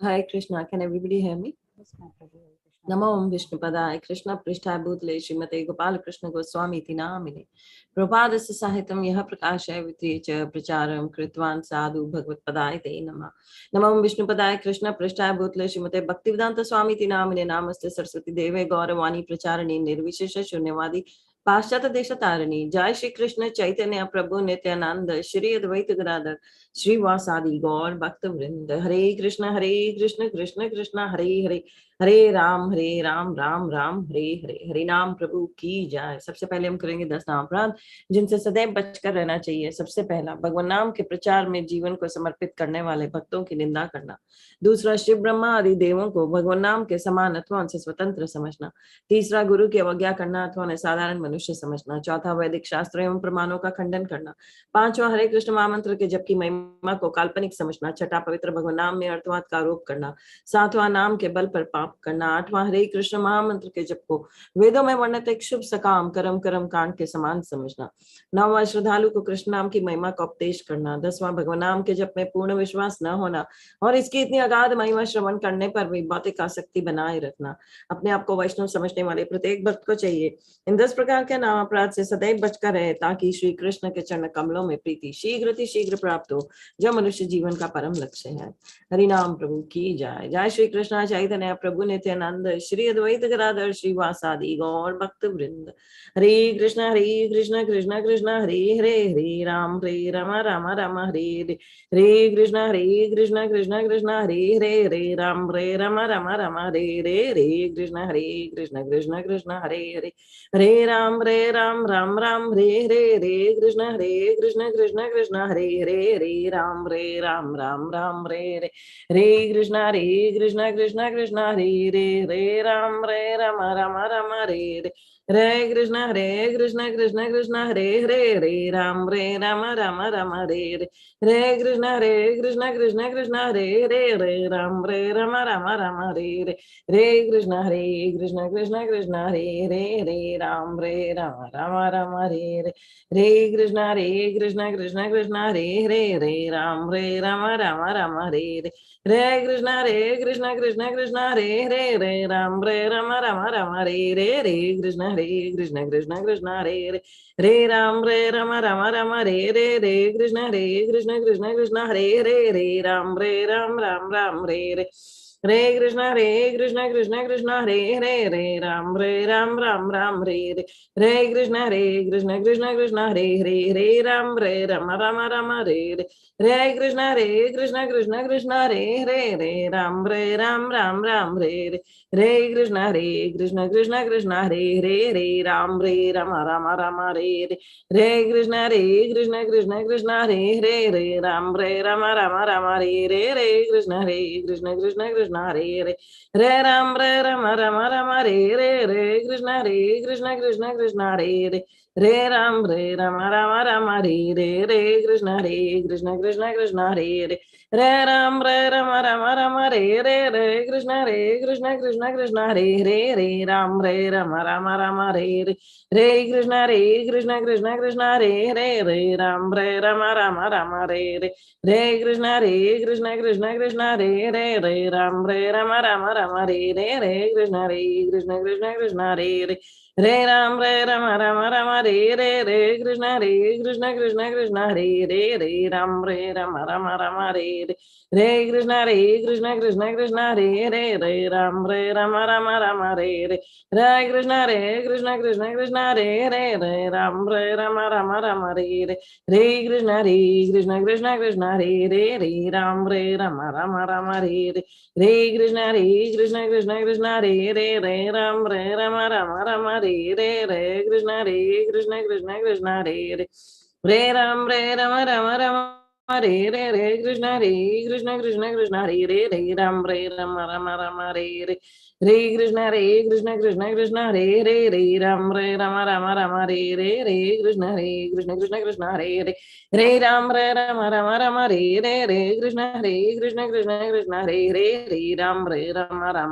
Hare Krishna. Can everybody hear me? Namo Vishnupadaya Krishna Prishthaya Bhutale Srimate Gopala Krishna Goswami Iti Namine Prabhupadasya Sahitam Yaha Prakashaya Vitriya Pracharam Kritvan Sadhu Bhagavad Padaya Te Namah Namo Vishnupadaya Krishna Prishthaya Bhutale Srimate Bhaktivedanta Swami Iti Namine Namaste Saraswati Deve Gauravani Pracharani Nirvishesha Shunyavadi पाश्चात्य देश तारिणी जय श्री कृष्ण चैतन्य प्रभु नित्यानंद श्री अद्वैत गदाधर श्रीवासादि गौर भक्त वृंद हरे कृष्ण कृष्ण कृष्ण हरे हरे हरे राम राम राम हरे हरे हरे नाम प्रभु की जाए। सबसे पहले हम करेंगे 10 नाम अपराध जिनसे सदैव बचकर रहना चाहिए। सबसे पहला, भगवान नाम के प्रचार में जीवन को समर्पित करने वाले भक्तों की निंदा करना। दूसरा, शिव ब्रह्मा आदि देवों को भगवान नाम के समान अथवा उनसे स्वतंत्र समझना। तीसरा, गुरु की अवज्ञा करना अथवा उन्हें साधारण मनुष्य समझना। चौथा, वैदिक शास्त्रों एवं प्रमाणों का खंडन करना। पांचवा, हरे कृष्ण महामंत्र के जप की महिमा को काल्पनिक समझना। छठा, पवित्र भगवान नाम में अर्थवाद का आरोप करना। सातवां, नाम के बल पर पाप करना। आठवां, हरे कृष्ण महामंत्र के जप को वेदों में वर्णित एक शुभ सकाम कर्म कांड के समान समझना। नौवां, श्रद्धालु को कृष्ण नाम की महिमा का उपदेश करना। 10वां, भगवान नाम के जप में पूर्ण विश्वास न होना और इसकी इतनी अगाध महिमा श्रवण करने पर भी भौतिक आसक्ति बनाए रखना। अपने आप को वैष्णव समझने वाले प्रत्येक भक्त को चाहिए इन 10 प्रकार के नाम अपराध से सदैव बचकर रहे ताकि श्री कृष्ण के चरण कमलों में प्रीति शीघ्र प्राप्त हो, जो मनुष्य जीवन का परम लक्ष्य है। हरि नाम प्रभु की जाए। जय श्री कृष्ण चैतन्य प्रभु नित्यानंद श्री अद्वैत गदाधर श्रीवासादि गौर भक्त वृंद। हरे कृष्ण कृष्ण कृष्ण हरे हरे हरे राम राम राम हरे हरे हरे कृष्ण कृष्ण कृष्ण हरे हरे हरे राम राम हरे हरे कृष्ण कृष्ण हरे हरे हरे राम राम हरे कृष्ण कृष्ण हरे हरे राम राम हरे कृष्ण कृष्ण हरे राम राम हरे हरे कृष्ण हरे राम हरे कृष्ण हरे राम हरे कृष्ण हरे राम हरे कृष्ण हरे राम कृष्ण हरे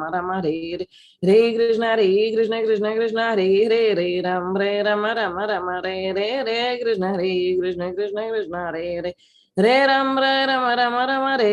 राम हरे कृष्ण हरे राम हरे कृष्ण राम हरे राम हरे कृष्ण हरे Ram Re Ram Re Re Krishna Krishna Krishna Re Ram Re Re Krishna Krishna Re Ram Re Krishna Krishna Re Ram Re Krishna Re Ram Krishna Re Krishna Krishna Re Rama Re Krishna Rama Re Krishna Krishna Hare Rama Krishna Rama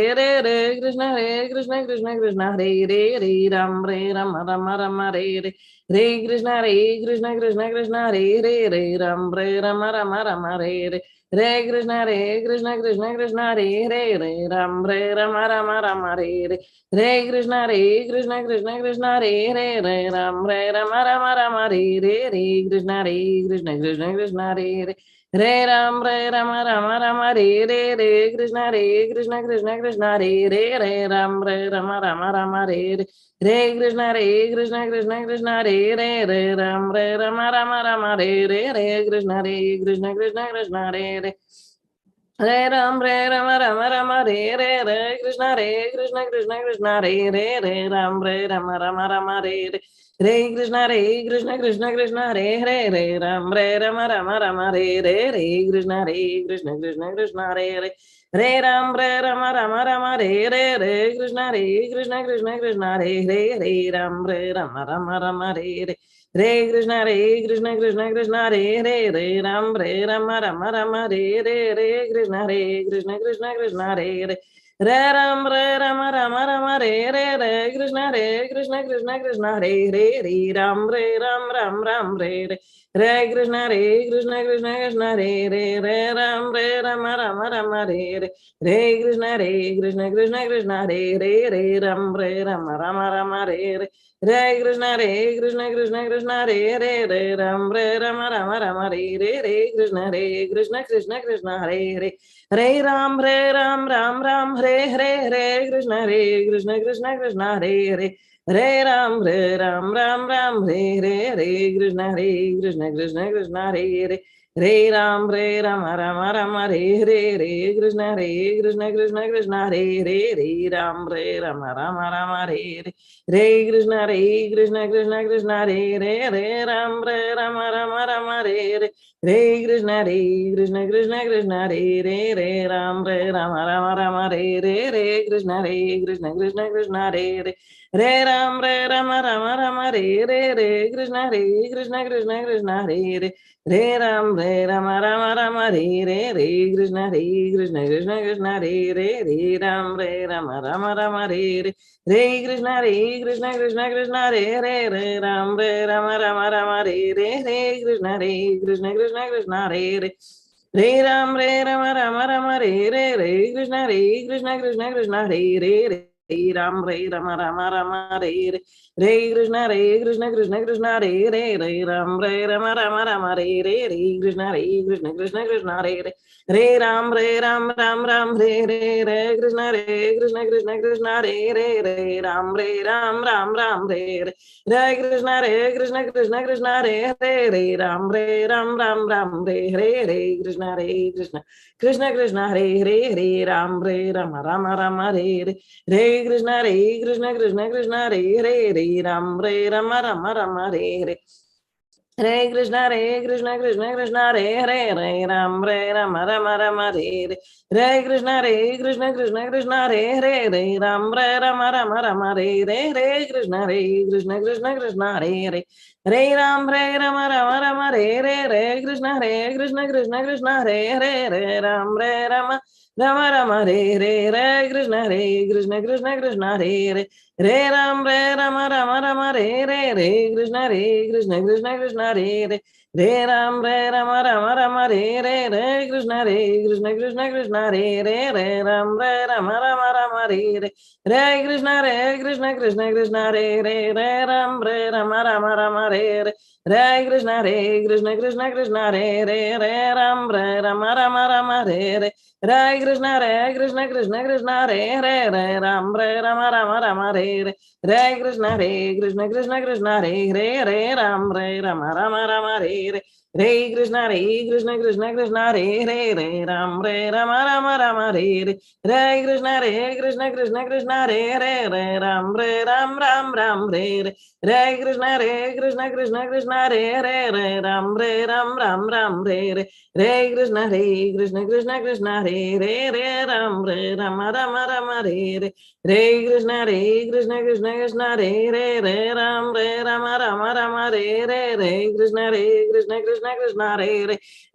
Re Rama Re Ram Rama Rama Rama Re Re Krishna Krishna Krishna Re Ram Rama Rama Rama Re Krishna Krishna Krishna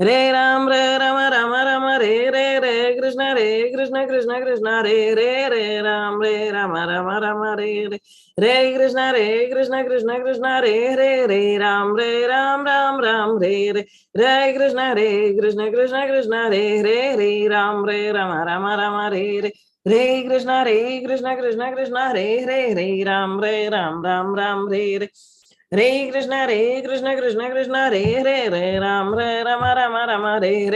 Re Ram Rama Rama Rama Re Krishna Krishna Krishna Re Ram Rama Rama Rama Re Krishna Krishna Krishna Re Ram Ram Re Krishna Krishna Krishna Re Ram Rama Rama Rama Re Krishna Krishna Krishna Re Ram Ram Re Krishna Krishna Krishna Re Ram Rama Rama Rama Re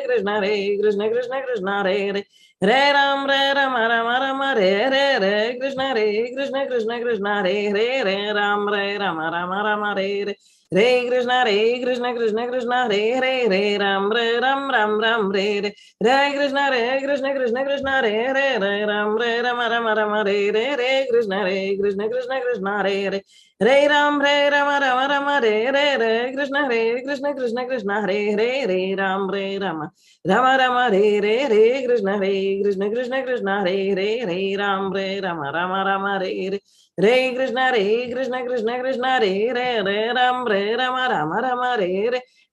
Krishna Krishna Krishna Re Ram Rama Rama Rama Re Krishna Krishna Krishna Re Ram Rama Rama Rama Re Krishna Krishna Krishna Re Ram Ram Re Krishna Krishna Krishna Re Ram Rama Rama Rama Re Krishna Krishna Krishna Re Ram Rama Rama Re Krishna Krishna Krishna Re Ram Rama Rama Rama Re Krishna Krishna Krishna Re Ram Rama Rama Rama Re Krishna Krishna Krishna Re Ram Rama Rama Rama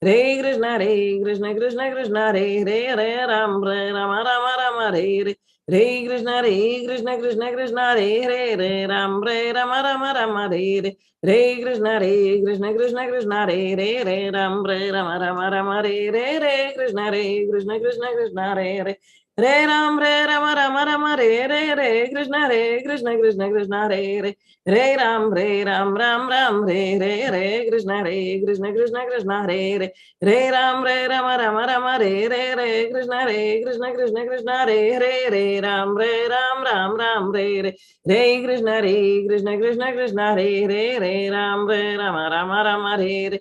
Re Krishna Krishna Krishna Re Ram Rama Rama Rama Re Krishna Krishna Krishna Re Ram Rama Rama Rama Re Krishna Krishna Krishna Re Ram Rama Rama Rama Re Krishna Krishna Krishna Re Ram Rama Rama Rama Re Krishna Krishna Krishna Re Ram Ram Re Krishna Krishna Krishna Re Ram Rama Rama Rama Re Krishna Krishna Krishna Re Ram Ram Re Krishna Krishna Krishna Re Ram Rama Rama Rama Re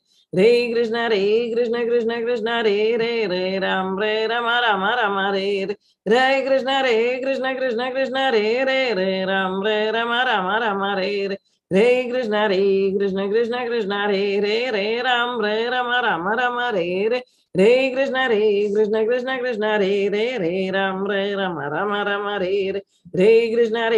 Krishna Krishna Krishna Re Ram Rama Rama Rama Re Krishna Krishna Krishna Re Ram Rama Rama Rama Re Krishna Krishna Krishna Re Ram Rama Rama Rama Re Krishna Krishna Krishna Re Ram Rama Rama Rama Re Krishna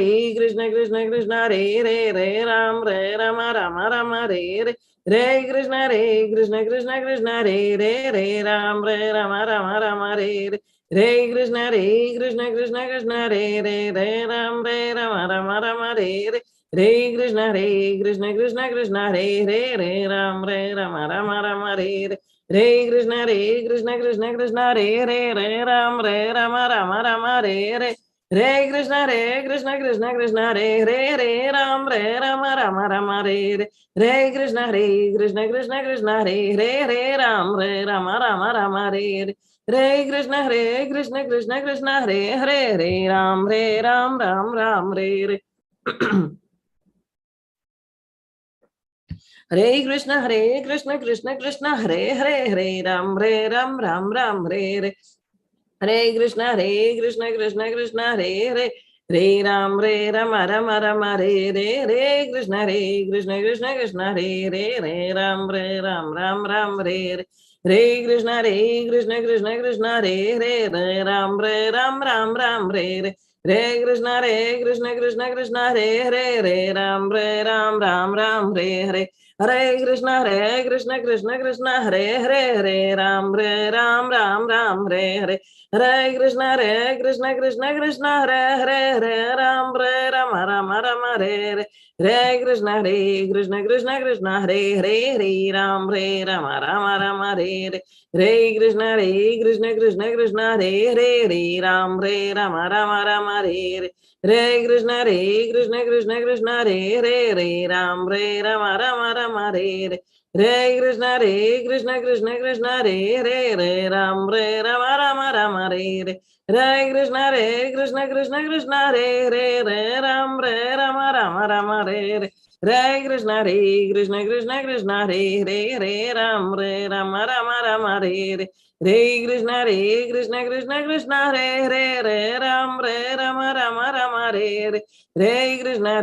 Krishna Krishna Re Ram Rama Rama Rama Re Krishna Krishna Krishna Re Ram Rama Rama Rama Re Krishna Krishna Krishna Re Ram Rama Rama Rama Re Krishna Krishna Krishna Re Ram Rama Rama Rama Re Krishna Krishna Krishna Re Ram Rama Rama Rama Re Krishna Krishna Krishna Re Ram Rama Rama Rama Re Krishna Krishna Krishna Re Ram Rama Rama Rama Re Krishna Krishna Krishna Re Ram Ram Hare Krishna Krishna Krishna Hare Ram Ram Hare Krishna Krishna Krishna Re Ram Rama Rama Re Krishna Krishna Krishna Re Ram Ram Re Krishna Krishna Krishna Re Ram Ram Re Krishna Krishna Krishna Re Ram Ram Hare Krishna Krishna Krishna Hare Ram Ram Hare Krishna Krishna Krishna Hare Ram Rama Rama Hare Krishna Krishna Krishna Hare Ram Rama Rama Hare Krishna Krishna Krishna Hare Ram Rama Rama Hare Krishna Krishna Krishna Hare Ram Rama Rama Hare Krishna Krishna Krishna Hare Ram Rama Rama Hare Krishna Krishna Krishna Hare Ram Rama Rama Hare Krishna Krishna Krishna Hare Hare Hare Ram Ram Hare Hare Hare Krishna Krishna Krishna Hare Hare Hare Ram Ram Hare Hare Hare Krishna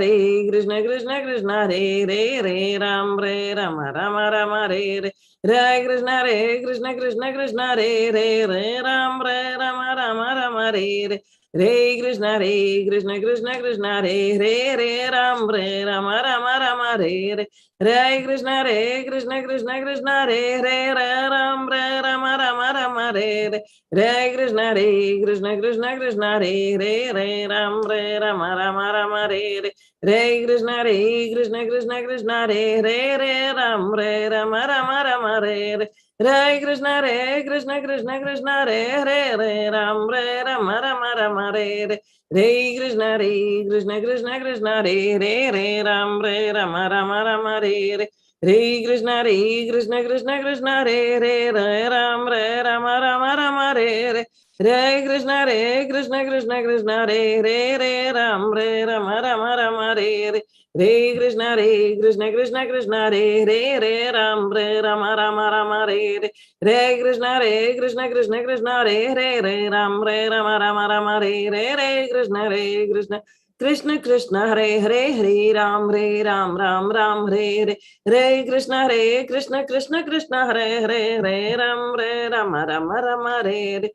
Krishna Krishna Hare Hare Hare Ram Ram Hare Hare Hare Krishna Krishna Krishna Hare Hare Hare Ram Ram Hare Hare Hare Krishna Krishna Krishna Hare Hare Hare Ram Ram Hare Hare Hare Krishna Krishna Krishna Hare Hare Hare Ram Ram Hare Hare Hare Krishna Krishna Krishna Hare Hare Hare Ram Ram Hare Hare Hare Krishna Krishna Krishna Hare Hare Hare Ram Ram Hare Hare Hare Krishna Krishna Krishna Hare Hare Hare Ram Ram Hare Hare Hare Krishna Krishna Krishna Hare Hare Hare Ram Ram Hare Hare Hare Krishna Krishna Krishna Hare Hare Hare Ram Ram Hare Hare Hare Krishna Krishna Krishna Hare Hare Hare Ram Ram Hare Hare Hare Krishna Krishna Krishna Hare Hare Hare Ram Ram Hare Hare Hare Krishna Krishna Hare Hare Hare Ram Ram Hare Hare Hare Krishna Krishna Krishna Hare Hare Hare Ram Ram Hare Hare Hare Krishna Krishna Krishna Hare Hare Hare Ram Ram Hare Hare Hare Krishna Krishna Hare Hare Hare Ram Ram Hare Hare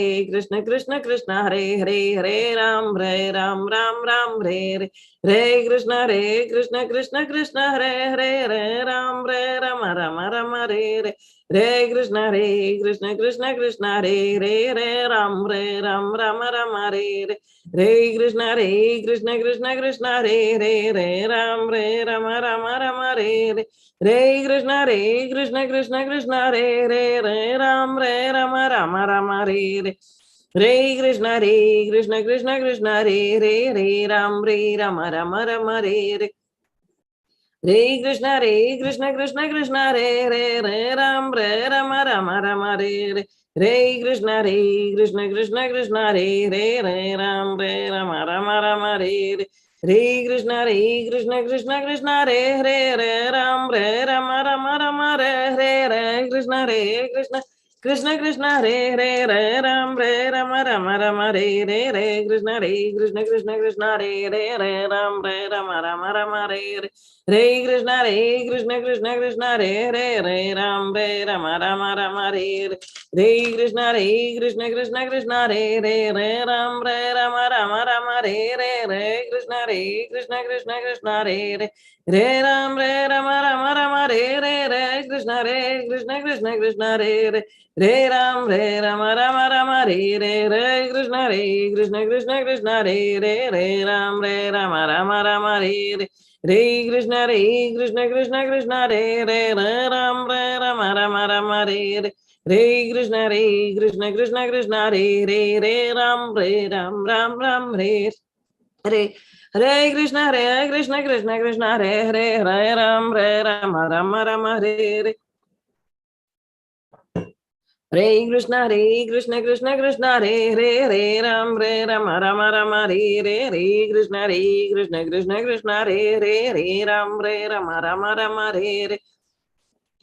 Hare Krishna Krishna Hare Hare Hare Ram Ram Hare Hare Hare Krishna Krishna Hare Hare Hare Ram Ram Hare Hare Hare Krishna Krishna Hare Hare Hare Ram Ram Hare Hare Hare Krishna Krishna Hare Hare Hare Ram Ram Hare Hare Hare Krishna Krishna Hare Hare Hare Ram Ram Hare Hare Hare Krishna Krishna Hare Hare Hare Ram Ram Hare Hare Hare Krishna Krishna Hare Hare Hare Ram Ram Hare Hare Hare Krishna Krishna Hare Hare Hare Ram Ram Hare Hare Hare Krishna Krishna Hare Hare Hare Ram Ram Hare Hare Hare Krishna Krishna Hare Hare Hare Ram Ram Hare Hare Hare Krishna Krishna Hare Hare Hare Ram Ram Hare Hare Hare Krishna Krishna Hare Hare Hare Ram Ram Hare Hare Hare Krishna Krishna Hare Hare Hare Ram Ram Hare Hare Hare Krishna Krishna Hare Hare Hare Ram Ram Hare Hare Hare Krishna Krishna Hare Hare Hare Ram Ram Hare Hare Hare Krishna Krishna Hare Hare Hare Ram Ram Hare Hare Hare Krishna Krishna Hare Hare Hare Ram Ram Hare Hare Hare Krishna Krishna Hare Hare Hare Ram Ram Hare Hare Hare Krishna Krishna Hare Hare Hare Ram Ram Hare Hare Hare Krishna Krishna Hare Hare Hare Ram Ram Hare Hare Hare Krishna Krishna Hare Hare Hare Ram Ram Hare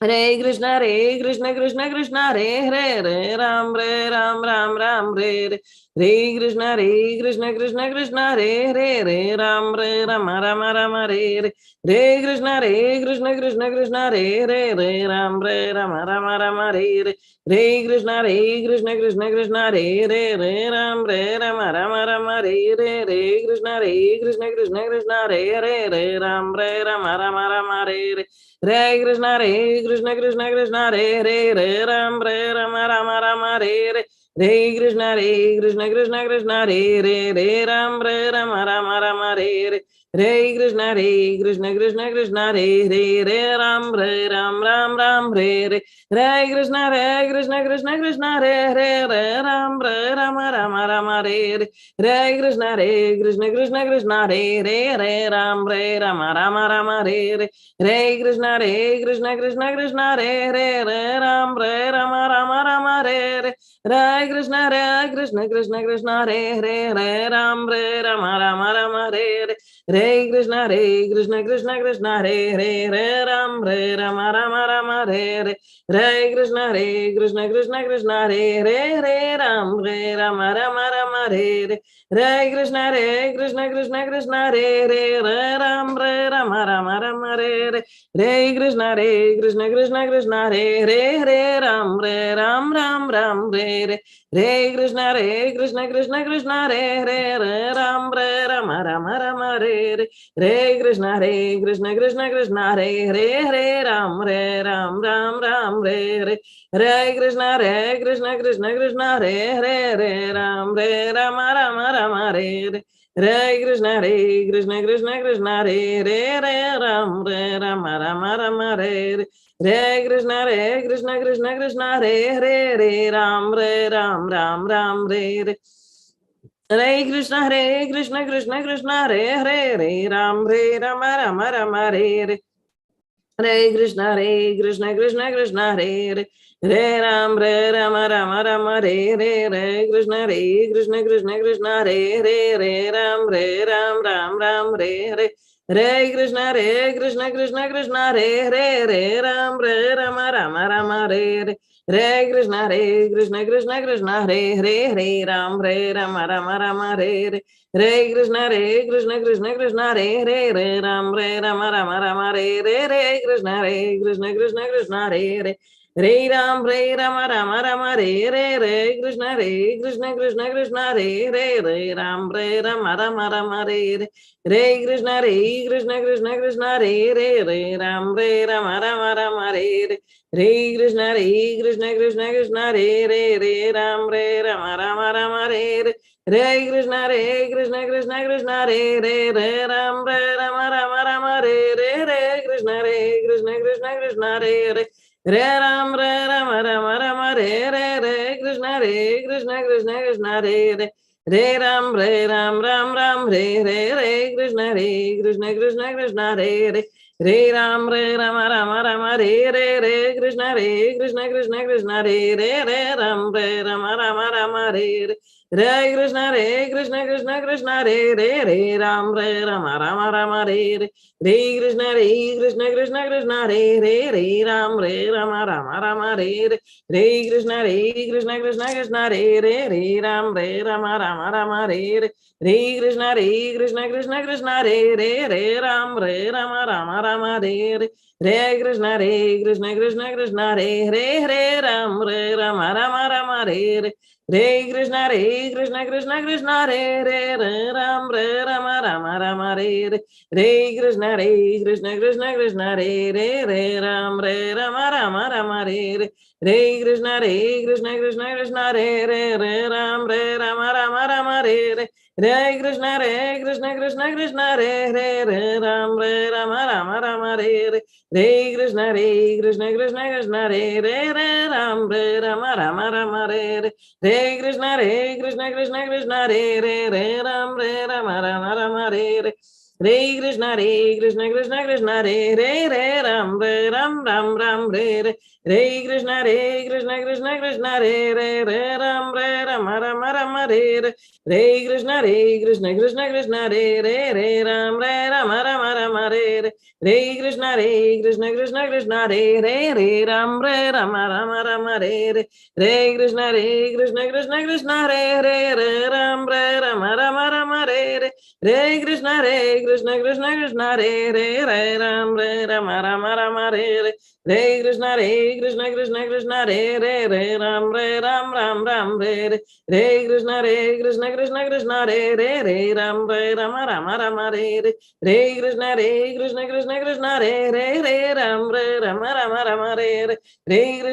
Hare Hare Krishna Krishna Hare Hare Hare Ram Ram Hare Hare Hare Krishna Krishna Hare Hare Hare Ram Ram Hare Hare Hare Krishna Krishna Hare Hare Hare Ram Ram Hare Hare Hare Krishna Krishna Hare Hare Hare Ram Ram Hare Hare Hare Krishna Krishna Hare Hare Hare Ram Ram Hare Hare Hare Krishna Krishna Hare Hare Hare Ram Ram Hare Hare Hare Krishna Krishna Hare Hare Hare Ram Ram Hare Hare Hare Krishna Krishna Hare Hare Hare Ram Ram Hare Hare Hare Krishna Krishna Hare Hare Hare Ram Ram Hare Hare Hare Krishna Krishna Hare Hare Hare Ram Ram Hare Hare Hare Krishna Krishna Krishna Krishna Hare Hare Hare Ram Rama Rama Hare Hare Hare Krishna Krishna Krishna Hare Hare Hare Ram Rama Rama Hare Hare Hare Krishna Krishna Krishna Hare Hare Hare Ram Rama Rama Hare Hare Hare Krishna Krishna Krishna Hare Hare Hare Ram Rama Rama Hare Hare Hare Krishna Krishna Krishna Hare Hare Hare Ram Ram Hare Hare Krishna Krishna Krishna Hare Hare Hare Ram Rama Hare Hare Hare Krishna Krishna Krishna Hare Hare Hare Ram Ram Hare Hare Hare Krishna Krishna Krishna Hare Hare Hare Ram Rama Hare Hare Hare Krishna Krishna Krishna Hare Hare Hare Ram Rama Hare Hare Hare Krishna Krishna Krishna Hare Hare Hare Ram Ram Hare Hare Hare Krishna Krishna Krishna Hare Hare Hare Ram Rama Hare Hare Hare Krishna Krishna Krishna Hare Hare Hare Ram Rama Hare Hare Hare Krishna Krishna Krishna Hare Hare Hare Ram Ram Hare Hare Hare Krishna Krishna Krishna Hare Hare Hare Ram Rama Hare Hare Hare Krishna Krishna Krishna Hare Hare Hare Ram Rama Hare Hare Hare Krishna Krishna Krishna Hare Hare Hare Ram Rama Hare Hare Hare Krishna Krishna Krishna Hare Hare Hare Ram Rama Hare Hare Hare Krishna Krishna Krishna Hare Hare Hare Ram Rama Hare Hare Hare Krishna Krishna Krishna Hare Hare Hare Ram Rama Hare Hare Hare Krishna Krishna Krishna Hare Hare Hare Ram Rama Hare Hare Hare Krishna Krishna Krishna Hare Hare Hare Ram Rama Hare Hare Hare Krishna Krishna Krishna Hare Hare Hare Ram Rama Hare Hare Hare Krishna Krishna Krishna Hare Hare Hare Ram Ram Hare Hare Hare Krishna Krishna Krishna Hare Hare Hare Ram Rama Hare Hare Hare Krishna Krishna Krishna Hare Hare Hare Ram Rama Hare Hare Hare Krishna Krishna Krishna Hare Hare Hare Ram Rama Hare Hare Hare Krishna Krishna Krishna Hare Hare Hare Ram Rama Hare Hare Hare Krishna Krishna Krishna Hare Hare Hare Ram Rama Hare Hare Hare Krishna Krishna Krishna Hare Hare Hare Ram Rama Hare Hare Hare Krishna Krishna Krishna Hare Hare Hare Ram Rama Hare Hare Hare Krishna Krishna Krishna Hare Hare Ram Rama Hare Hare Hare Krishna Krishna Krishna Hare Hare Ram Rama Hare Hare Hare Krishna Krishna Krishna Hare Hare Ram Rama Hare Hare Hare Krishna Krishna Krishna Hare Hare Ram Rama Hare Hare Hare Krishna Krishna Krishna Hare Hare Ram Rama Hare Hare Hare Krishna Krishna Krishna Hare Hare Ram Rama Hare Hare Hare Krishna Krishna Krishna Hare Hare Ram Ram Hare Hare Hare Krishna Krishna Krishna Hare Hare Ram Rama Hare Hare Hare Krishna Krishna Krishna Hare Hare Ram Rama Hare Hare Hare Krishna Krishna Krishna Hare Hare Ram Rama Hare Hare Hare Krishna Krishna Krishna Hare Hare Ram Rama Hare Hare Hare Krishna Krishna Krishna Hare Hare Ram Rama Hare Hare Hare Krishna Krishna Krishna Hare Hare Ram Ram Hare Hare Hare Krishna Krishna Krishna Hare Hare Ram Rama Hare Hare Hare Krishna Krishna Krishna Hare Hare Ram Rama Hare Hare Hare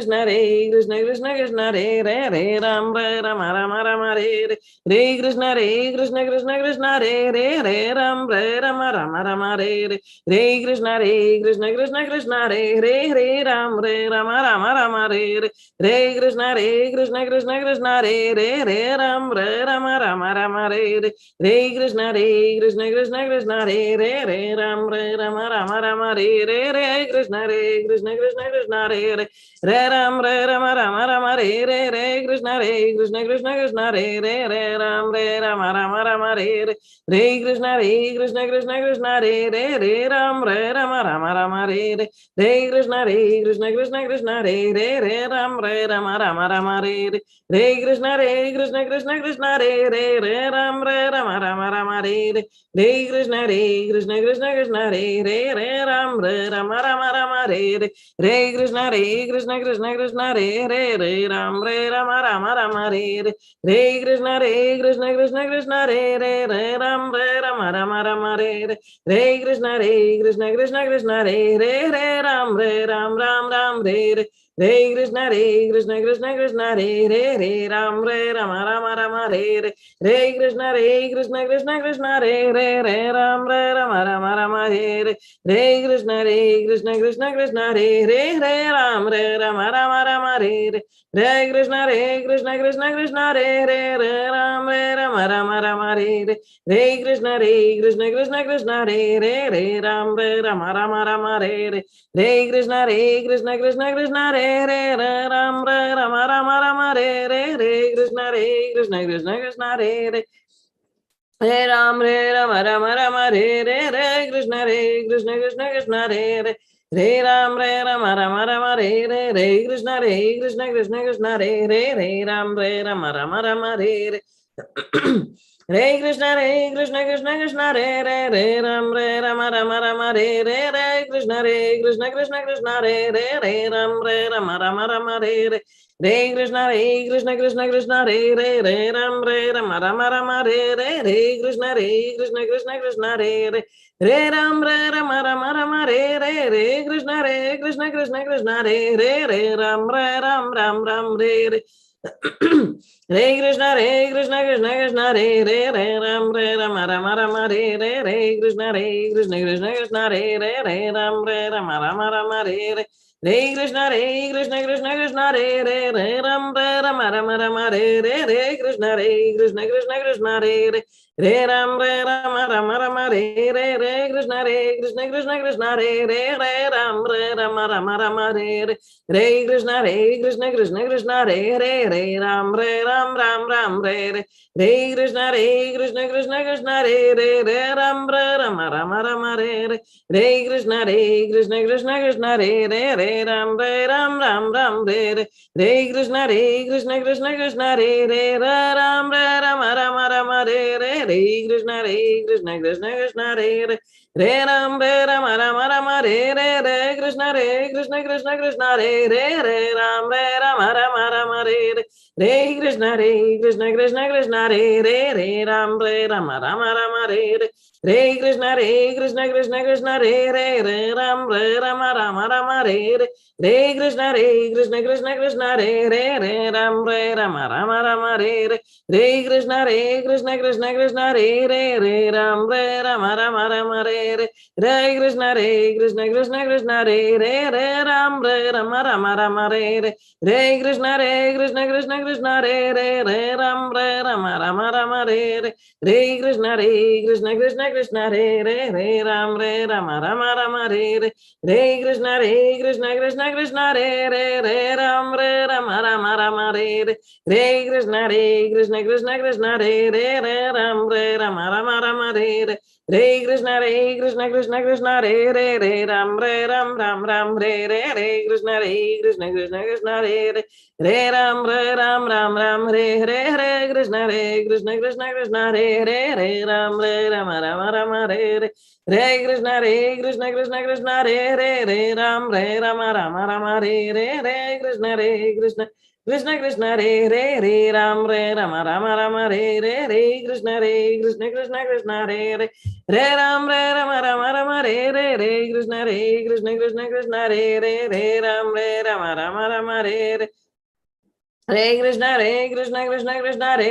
Krishna Krishna Krishna Hare Hare Ram Rama Hare Hare Hare Krishna Krishna Krishna Hare Hare Ram Rama Rama Rama Hare Hare Hare Krishna Krishna Krishna Hare Hare Hare Rama Rama Rama Hare Hare Hare Krishna Krishna Krishna Hare Hare Hare Rama Rama Rama Hare Hare Hare Krishna Krishna Krishna Hare Hare Hare Rama Rama Rama Hare Hare Hare Krishna Krishna Krishna Hare Hare Hare Rama Rama Rama Hare Hare Hare Krishna Krishna Krishna Hare Hare Hare Rama Rama Rama Hare Hare Hare Krishna Krishna Krishna Hare Hare Hare Rama Rama Rama Hare Hare Hare Krishna Krishna Krishna Hare Hare Hare Rama Rama Rama Hare Hare Hare Krishna Krishna Krishna Hare Hare Hare Rama Rama Rama Hare Hare Hare Krishna Krishna Krishna Hare Hare Hare Rama Rama Rama Hare Hare Hare Krishna Krishna Krishna Hare Hare Hare Rama Rama Rama Hare Hare Hare Krishna Krishna Krishna Hare Hare Hare Rama Rama Rama Hare Hare Hare Krishna Krishna Krishna Hare Hare Hare Rama Ram Hare Hare Hare Krishna Krishna Krishna Hare Hare Hare Rama Rama Rama Hare Hare Hare Krishna Krishna Krishna Hare Hare Hare Rama Rama Rama Hare Hare Hare Krishna Krishna Krishna Hare Hare Hare Rama Rama Rama Hare Hare Hare Krishna Krishna Krishna Hare Hare Hare Rama Rama Rama Hare Hare Hare Krishna Krishna Krishna Hare Hare Hare Rama Rama Rama Hare Hare Hare Krishna Krishna Krishna Hare Hare Hare Rama Rama Rama Hare Hare Hare Krishna Krishna Krishna Hare Hare Hare Rama Rama Hare Hare Hare Krishna Krishna Krishna Hare Hare Hare Rama Rama Hare Hare Hare Krishna Krishna Krishna Hare Hare Hare Rama Rama Hare Hare Hare Krishna Krishna Krishna Hare Hare Hare Rama Rama Hare Hare Hare Krishna Krishna Krishna Hare Hare Hare Rama Rama Hare Hare Hare Krishna Krishna Krishna Hare Hare Hare Rama Rama Hare Hare Hare Krishna Krishna Krishna Hare Hare Hare Rama Rama Hare Hare Hare Krishna Krishna Krishna Hare Hare Hare Rama Ram Hare Hare Hare Krishna Krishna Krishna Hare Hare Hare Rama Rama Hare Hare Hare Krishna Krishna Krishna Hare Hare Hare Rama Rama Hare Hare Hare Krishna Krishna Krishna Hare Hare Hare Rama Rama Hare Hare Hare Krishna Krishna Krishna Hare Hare Hare Rama Rama Hare Hare Hare Krishna Krishna Krishna Hare Hare Hare Rama Rama Hare Hare Hare Krishna Krishna Krishna Hare Hare Hare Rama Ram Hare Hare Hare Krishna Krishna Krishna Hare Hare Hare Rama Rama Hare Hare Hare Krishna Krishna Krishna Hare Hare Hare Rama Ram Hare Hare Hare Krishna Krishna Krishna Hare Hare Hare Rama Rama Hare Hare Hare Krishna Krishna Krishna Hare Hare Hare Rama Rama Hare Hare Hare Krishna Krishna Krishna Hare Hare Hare Rama Rama Hare Hare Hare Krishna Krishna Krishna Hare Hare Hare Rama Rama Hare Hare Hare Krishna Krishna Krishna Hare Hare Hare Rama Rama Hare Hare Hare Krishna Krishna Krishna Hare Hare Hare Rama Rama Hare Hare Hare Krishna Krishna Krishna Hare Hare Hare Rama Rama Hare Hare Hare Krishna Krishna Krishna Hare Hare Hare Rama Rama Hare Hare Hare Krishna Krishna Krishna Hare Hare Hare Rama Rama Hare Hare Hare Krishna Krishna Krishna Hare Hare Hare Rama Rama Hare Hare Hare Krishna Krishna Krishna Hare Hare Hare Rama Rama Hare Hare Hare Krishna Krishna Krishna Hare Hare Hare Rama Rama Hare Hare Hare Krishna Krishna Krishna Hare Hare Hare Rama Ram Hare Hare Hare Krishna Krishna Krishna Hare Hare Hare Rama Ram Hare Hare Hare Krishna Krishna Krishna Hare Hare Hare Rama Rama Hare Hare Hare Krishna Krishna Krishna Hare Hare Hare Rama Rama Hare Hare Hare Krishna Krishna Hare Hare Hare Rama Rama Hare Hare Hare Krishna Krishna Krishna Hare Hare Hare Rama Rama Hare Hare Hare Krishna Krishna Krishna Hare Hare Hare Rama Rama Hare Hare Hare Krishna Krishna Krishna Hare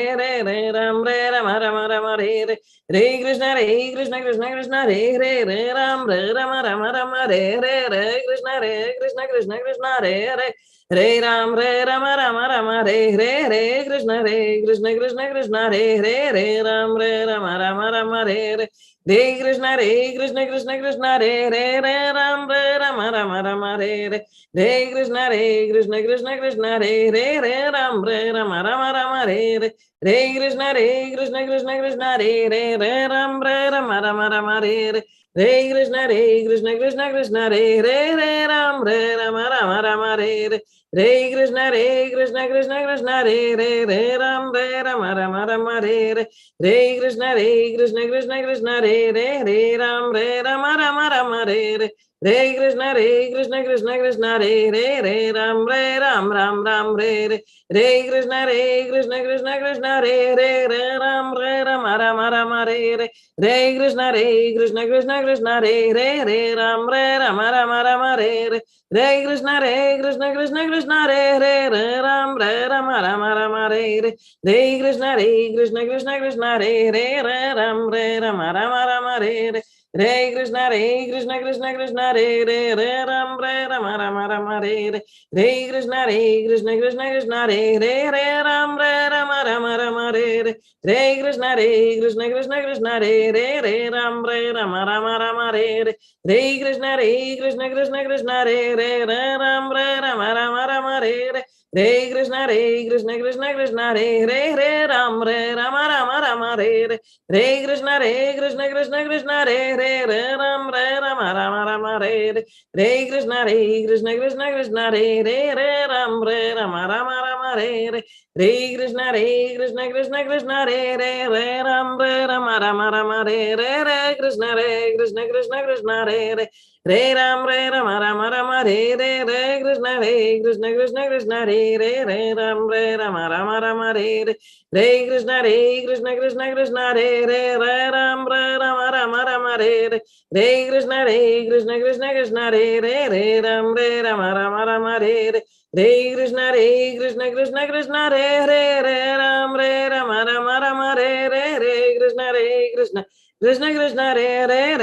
Ram Ram Hare Hare Krishna Krishna Hare Ram Ram Hare Krishna Krishna Hare Ram Hare Krishna Krishna Hare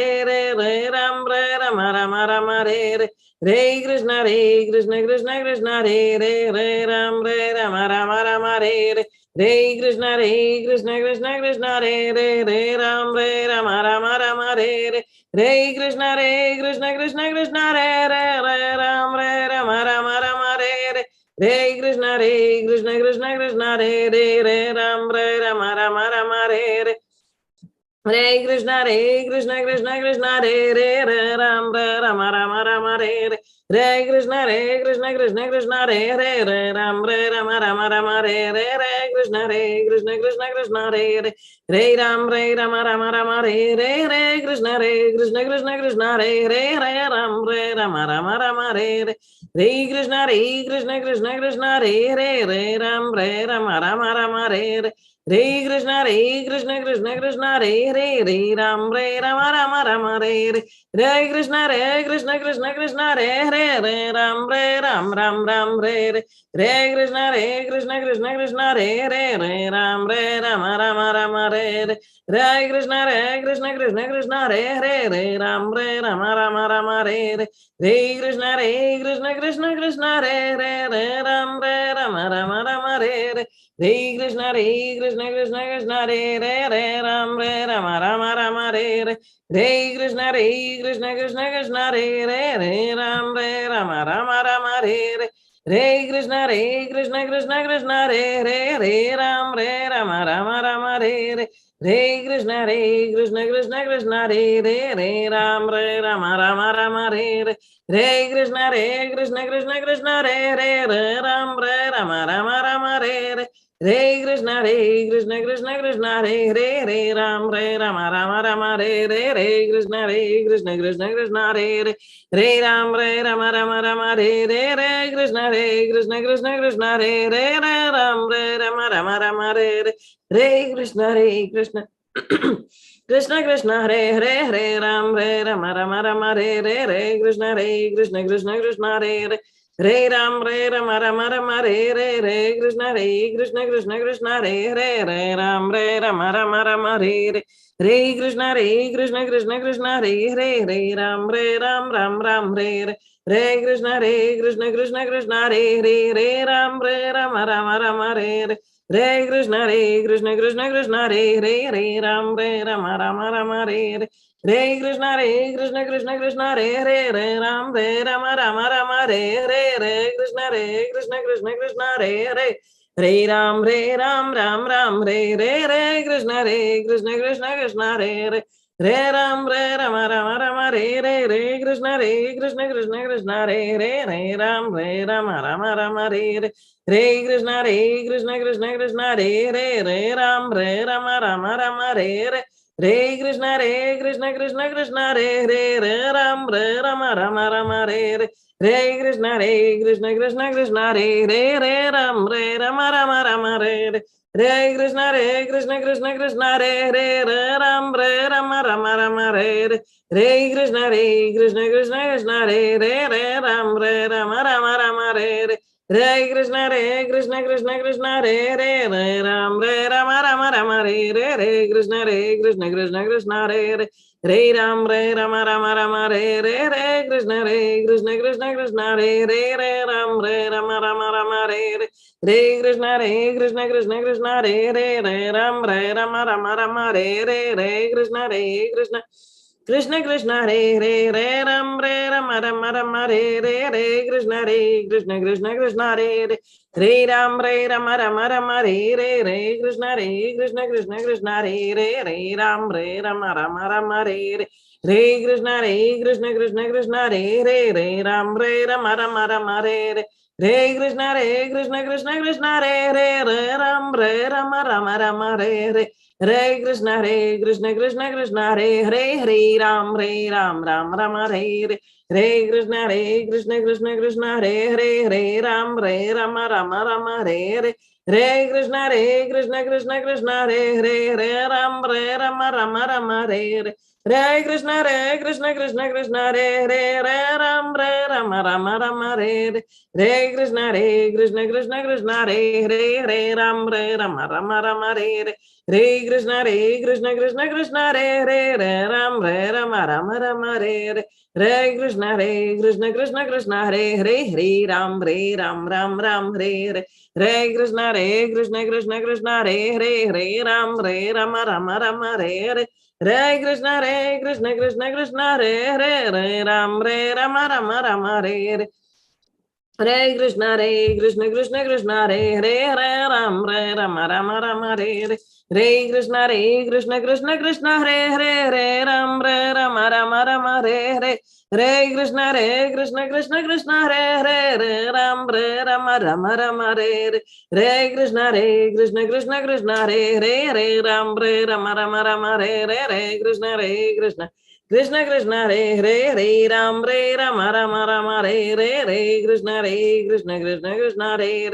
Ram Hare Krishna Krishna Hare Re Krishna Krishna Re Ram Re Ram Re Krishna Krishna Re Ram Re Krishna Krishna Re Ram Re Ram Re Krishna Ram Re Hare Krishna Krishna Krishna Hare Hare Hare Ram Rama Rama Hare Hare Hare Krishna Krishna Krishna Hare Hare Hare Ram Rama Rama Hare Hare Hare Krishna Krishna Krishna Hare Hare Hare Ram Rama Rama Hare Hare Hare Krishna Krishna Krishna Krishna Hare Hare Hare Ram Rama Rama Hare Hare Hare Krishna Krishna Krishna Hare Hare Hare Ram Rama Rama Hare Hare Hare Krishna Krishna Krishna Hare Hare Hare Ram Rama Rama Hare Hare Hare Krishna Krishna Krishna Hare Hare Hare Ram Ram Hare Hare Hare Krishna Krishna Krishna Hare Hare Hare Ram Rama Hare Hare Hare Krishna Krishna Krishna Hare Hare Hare Ram Rama Hare Hare Hare Krishna Krishna Krishna Hare Hare Hare Ram Rama Hare Hare Hare Krishna Krishna Krishna Hare Hare Hare Ram Ram Hare Hare Hare Krishna Krishna Krishna Hare Hare Hare Ram Rama Hare Hare Hare Krishna Krishna Krishna Hare Hare Hare Ram Rama Hare Hare Hare Krishna Krishna Krishna Hare Hare Hare Ram Rama Hare Hare Hare Krishna Krishna Krishna Hare Hare Hare Ram Rama Hare Hare Hare Krishna Krishna Krishna Hare Hare Hare Ram Rama Hare Hare Hare Krishna Krishna Krishna Hare Hare Hare Ram Rama Hare Hare Hare Krishna Krishna Krishna Hare Hare Hare Ram Rama Hare Hare Hare Krishna Krishna Krishna Hare Hare Hare Ram Rama Hare Hare Hare Krishna Krishna Krishna Hare Hare Hare Ram Rama Hare Hare Hare Krishna Krishna Krishna Hare Hare Hare Ram Rama Hare Hare Hare Krishna Krishna Krishna Hare Hare Hare Ram Rama Hare Hare Hare Krishna Krishna Krishna Krishna Hare Hare Hare Ram Rama Hare Hare Hare Krishna Krishna Krishna Hare Hare Hare Ram Rama Hare Hare Hare Krishna Krishna Krishna Hare Hare Hare Ram Rama Hare Hare Hare Krishna Krishna Krishna Hare Hare Hare Ram Rama Hare Hare Hare Krishna Krishna Krishna Hare Hare Hare Ram Rama Hare Hare Hare Krishna Krishna Krishna Hare Hare Hare Ram Rama Hare Hare Hare Krishna Krishna Krishna Hare Hare Hare Ram Rama Hare Hare Hare Krishna Krishna Krishna Hare Hare Hare Ram Rama Hare Hare Hare Krishna Krishna Krishna Hare Hare Hare Ram Rama Hare Hare Hare Krishna Krishna Krishna Hare Hare Hare Ram Rama Hare Hare Hare Krishna Krishna Krishna Hare Hare Hare Ram Rama Hare Hare Hare Krishna Krishna Krishna Hare Hare Hare Ram Ram Hare Hare Hare Krishna Krishna Krishna Hare Hare Hare Ram Rama Hare Hare Hare Krishna Krishna Krishna Hare Hare Hare Ram Rama Hare Hare Hare Krishna Krishna Krishna Hare Hare Hare Ram Rama Hare Hare Hare Krishna Krishna Krishna Hare Hare Hare Ram Rama Hare Hare Hare Krishna Krishna Krishna Hare Hare Hare Ram Rama Hare Hare Hare Krishna Krishna Krishna Hare Hare Hare Ram Rama Hare Hare Hare Krishna Krishna Krishna Hare Hare Hare Ram Rama Hare Hare Hare Krishna Krishna Krishna Hare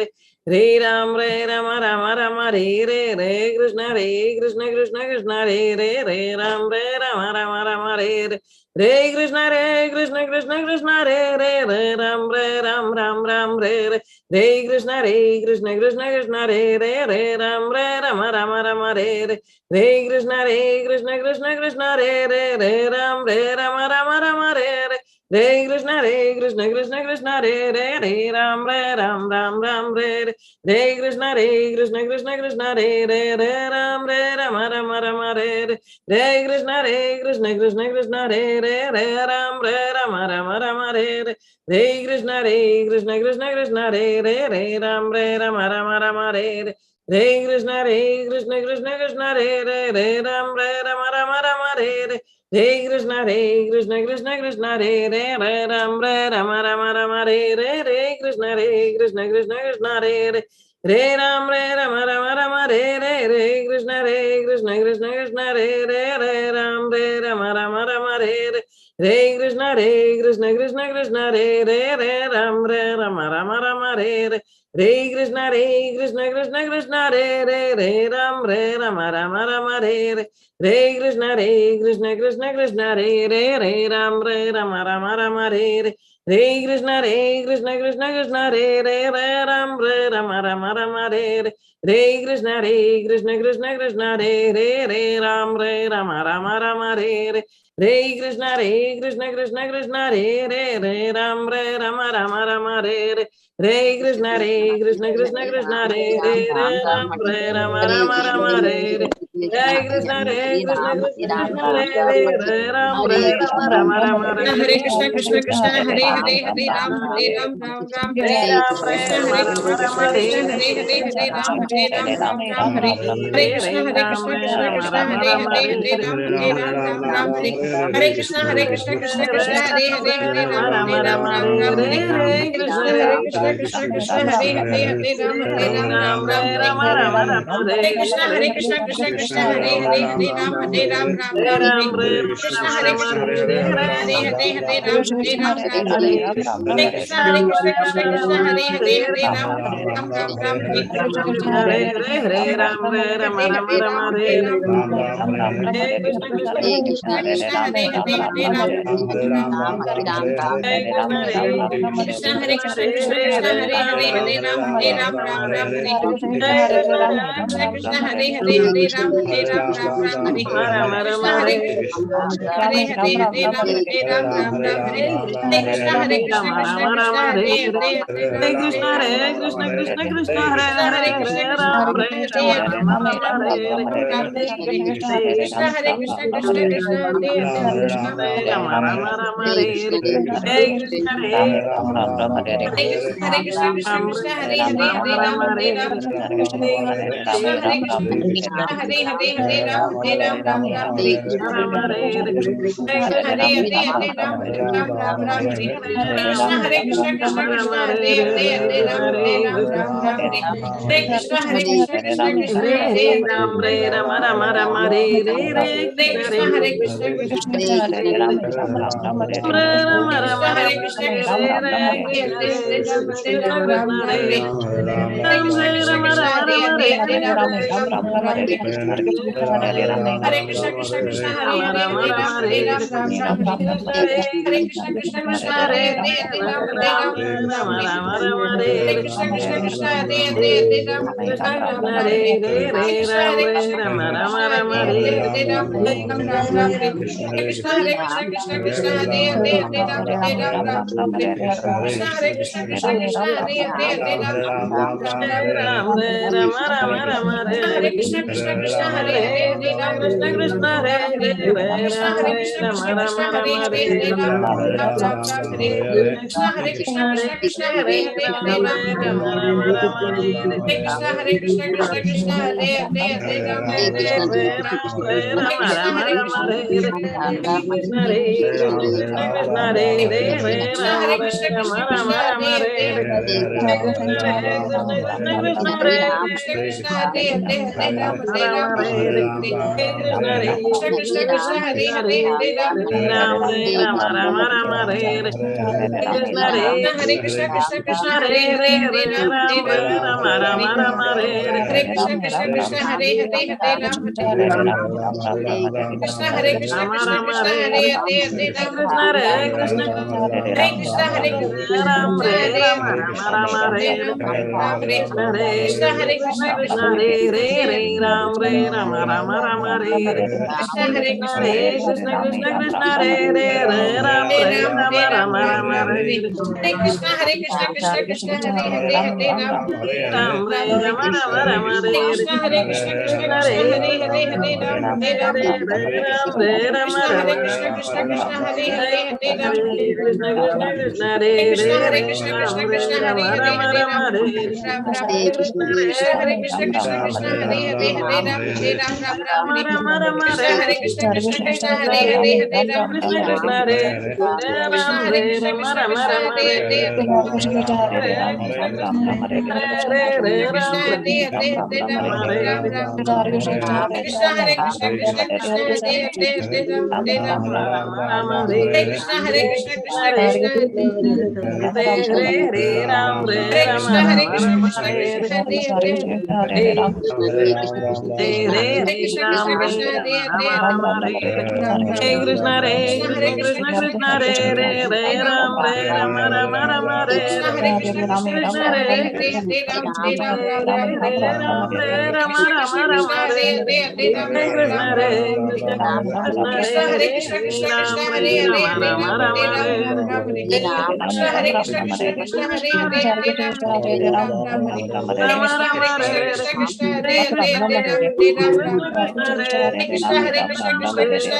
Hare Hare Ram Rama Hare Hare Hare Krishna Krishna Krishna Hare Hare Hare Ram Rama Hare Hare Hare Krishna Krishna Krishna Hare Hare Hare Ram Ram Hare Hare Hare Krishna Krishna Krishna Hare Hare Hare Ram Rama Hare Hare Hare Krishna Krishna Krishna Hare Hare Hare Ram Rama Hare Hare Hare Krishna Krishna Krishna Hare Hare Hare Ram Ram Hare Hare Hare Krishna Krishna Krishna Hare Hare Hare Ram Rama Hare Hare Hare Krishna Krishna Krishna Hare Hare Hare Ram Rama Hare Hare Hare Krishna Krishna Krishna Hare Hare Hare Ram Rama Hare Hare Hare Krishna Krishna Krishna Hare Hare Hare Ram Rama Hare Hare Hare Krishna Krishna Krishna Hare Hare Hare Ram Rama Hare Hare Hare Krishna Krishna Krishna Hare Hare Re Ram Rama Rama Re Krishna Krishna Krishna Re Ram Rama Rama Re Krishna Krishna Krishna Ram Rama Rama Re Krishna Krishna Krishna Ram Rama Rama Re Krishna Krishna Krishna Ram Rama Rama Re Krishna Krishna Krishna Ram Rama Rama Re Krishna Krishna Krishna Ram Rama Rama Re Krishna Krishna Krishna Ram Rama Rama Re Krishna Krishna Krishna Ram Rama Rama Hare Krishna Krishna Krishna Ram Rama Rama Krishna Krishna Hare Hare Hare Ram Ram Hare Krishna Krishna Hare Ram Hare Hare Krishna Krishna Hare Ram Hare Hare Krishna Krishna Ram Hare Krishna Hare Krishna Ram Hare Krishna Hare Krishna Hare Ram Ram Hare Ram Hare Rama Hare Rama Krishna Re Hare Krishna Krishna Krishna Hare Hare Hare Ram Krishna Ram Ram Krishna Hare Re Hare Ram Krishna Hare Re Krishna Rama Krishna Rama Krishna Rama Hare Re Hare Hare Re Krishna Krishna Krishna Krishna Hare Re Re Krishna Ram Hare Re Hare Hare Ram Rama Ram Re Ram Re Ram Krishna Hare Krishna Krishna Krishna Hare Hare Hare Ram Ram Rama Ram Rama Rama Re Hare Krishna Hare Re Krishna Krishna Krishna Re Krishna Re Re Re Ram Re Hare Rama Krishna Hare Rama Krishna Rama Krishna Re Krishna Re Hare Hare Re Re Hare Re Krishna Krishna Ram Re Krishna Hare Rama Hare Rama Re Re Ram Ram Hare Ram Krishna Re Krishna Hare Krishna Krishna Krishna Krishna Krishna Krishna Re Hare Re Re Ram Re Rama Rama Rama Re Krishna Re Hare Krishna Krishna Krishna Re Hare Re Hare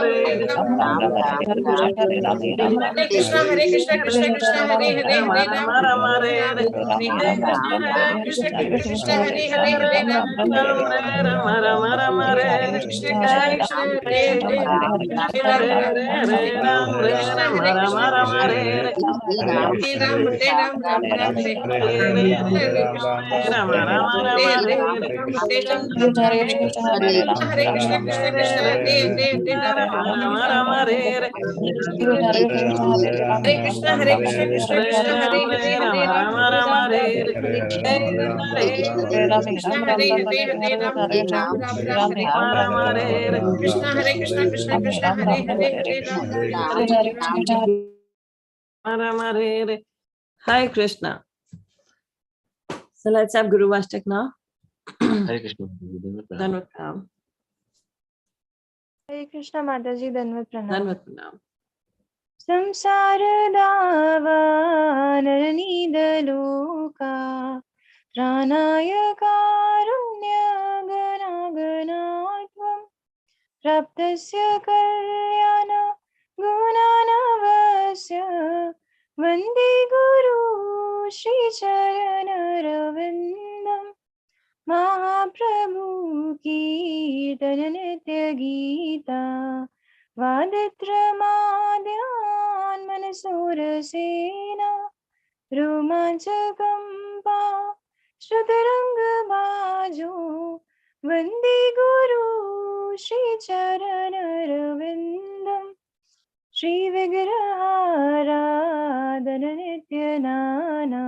Hare Ram Ram Re Ram Re Ram Re Ram Re Hare Rama Krishna Rama Krishna Krishna Rama Re Hare Hare Ram Hare Ram Krishna Ram Re Ram Krishna Krishna Krishna Re Krishna Hare Re Krishna Krishna Krishna Ram Re Hare Hare Rama Hare Rama Ram Rama Hare Re Ram Ram Ram Hare Krishna Hare Krishna Krishna Krishna Hare Krishna Hare Re Hare Ram Ram Ram Hare Rama Hare Rama Krishna Re Krishna Krishna Hare Hare Hare Krishna Hare Re Ram Ram Krishna Ram Krishna Re Hare Krishna Hare Krishna Krishna Krishna Hare Rama Hare Rama Ram Re Ram Hare Krishna Hare Krishna Krishna Krishna Hare Hare Rama Hare Ram Rama Rama Re Ram Hare Krishna Re Hare Krishna Krishna Krishna Hare Hare Hare Ram Ram Re Rama Rama Rama Re Krishna Krishna Hare Krishna Krishna Hare Hare Hare Re Ram Re Re Ram Re Krishna Rama Hare Rama Krishna Rama Krishna Re Hare Ram Ram Ram Hare Re Hare Krishna Rama Rama Hare Rama Hare Re Ram Hare Krishna Krishna Krishna Hare Hare Rama Rama Rama Re Hare Krishna Hare Krishna Krishna Krishna Hare Hare Hare Ram Hare Krishna Hare Hare Hare Ram Ram Ram Hare Krishna Hare Krishna Krishna Krishna Hare Hare Hare Ram Hare Krishna. So let's have Guru Vastak now. Hare Krishna. Danvat Pranam. Hare Krishna Mataji, Danvat Pranam. Danvat Pranam. Samsar dava naranida loka pranaya karunya ganaganatvam praptasya kalyana gunanavasya vande guru shri charanarvindam महाप्रभु कीर्तन नित्य गीता वादित्रमाद्यान् मनसोरसेना रोमाञ्चकम्पा श्रुतरङ्गबाजो वन्दे गुरु श्रीचरणरविन्दम् श्रीविग्रहाराधन नित्यनाना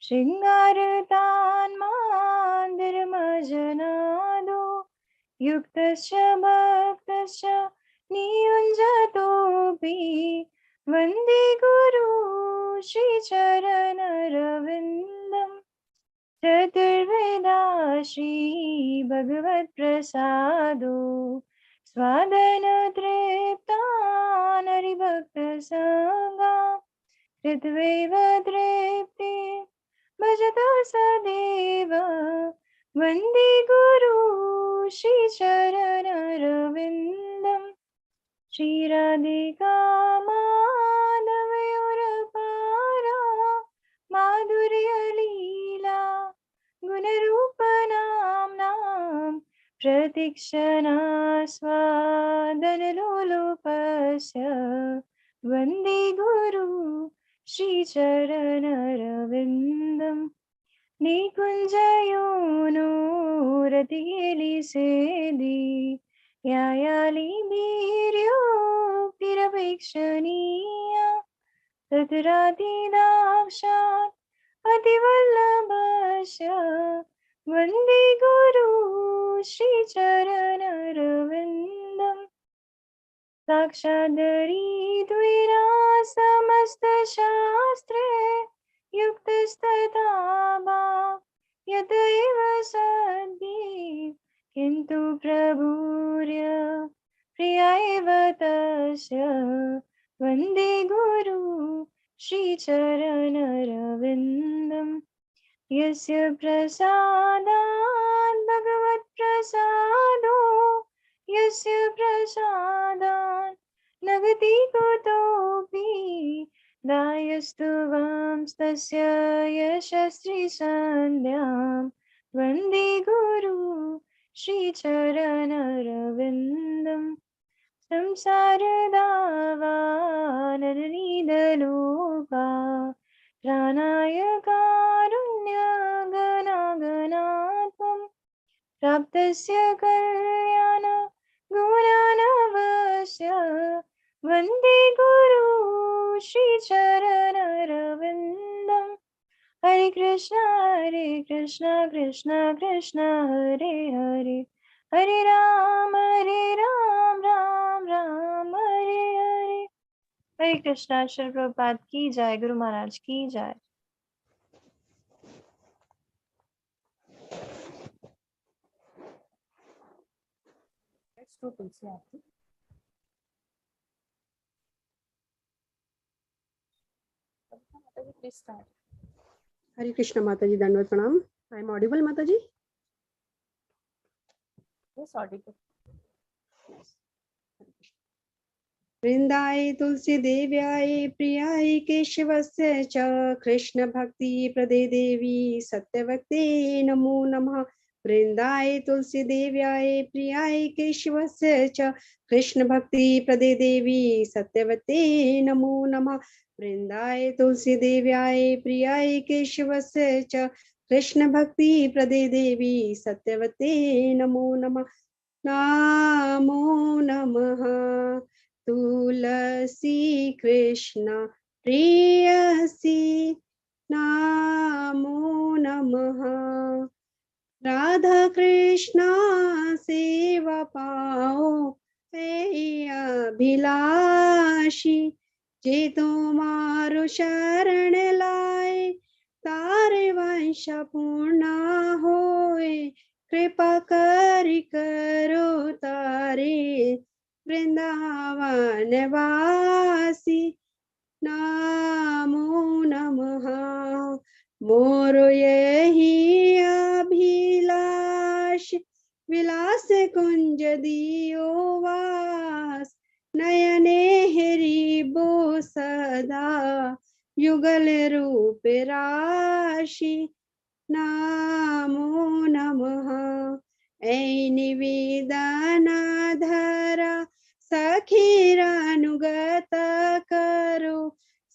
शृङ्गारतान्मान्दिरमजनादो युक्तश्च भक्तश्च नियुञ्जतोऽपि वन्दे गुरु श्रीचरणरविन्दम् चतुर्वेदा श्रीभगवत्प्रसादो स्वादनतृप्तान् हरिभक्तसङ्गा कृत्वैव तृप्ति भजता सदेव वन्दे गुरु श्रीचरणरविन्दम् श्रीराधिका माधवयोरपारा माधुर्यलीला गुणरूपनाम्नां प्रतीक्षणा स्वादनलोलोपस्य वन्दे गुरु श्रीचरणरविन्दम् निकुञ्जयोनो रतिकेलिसेदि यायालिभिर्योक्तिरपेक्षणीया तत्रातिदाक्षात् अतिवल्लभस्य वन्दे गुरु श्रीचरणरविन्दम् साक्षादरिद्विरा समस्तशास्त्रे युक्तस्तथा भाव यत एव सद्भिः किन्तु प्रभुर्य प्रिया एव तस्य वन्दे गुरु श्रीचरणरविन्दम् यस्य प्रसादात् भगवत्प्रसादो यस्य प्रसादात् नगति कुतोऽपि दायस्तु वांस्तस्य यशस्वी सन्ध्यां वन्दे गुरु श्रीचरणरविन्दम् संसारदावानरनिधलोका प्राणाय कारुण्यगणागणात्वं प्राप्तस्य कल्याण गुणानवस्य वन्दे गुरु श्रीचरणरविन्दम् हरे कृष्णा कृष्ण कृष्ण हरे हरे हरे राम राम राम हरे हरे। हरे कृष्णा। श्री प्रभुपाद की जय। गुरु महाराज की जय। हरे कृष्ण माता जी, दंडवत प्रणाम। आई एम ऑडिबल माता जी? Yes, audible. वृंदाय तुलसी देव्याय प्रियाय केशवस्य च कृष्ण भक्ति प्रदे देवी सत्यवक्ते नमो नमः। वृंदाय तुलसी देव्याय प्रियाय केशवस्य च कृष्ण भक्ति प्रदे देवी सत्यवते नमो नमः। वृंदाय तुलसी देव्याय प्रियाय केशवस्य च कृष्ण भक्ति प्रदे देवी सत्यवते नमो नमः। नमो नमः तुलसी कृष्ण प्रेयसी नमो नमः। राधा कृष्णा सेवा पाओ हे अभिलाषी जे तुम्हारो शरण लाए तारे वंश पूर्ण होए कृपा करि करो तारे वृंदावन वासी नमो नमः। मोरो यही अभिलाष विलास कुंज दियो वास नयने हरिबो सदा युगल रूप राशि नमो नमः। ऐ निवेदन धरा सखीरानुगत करो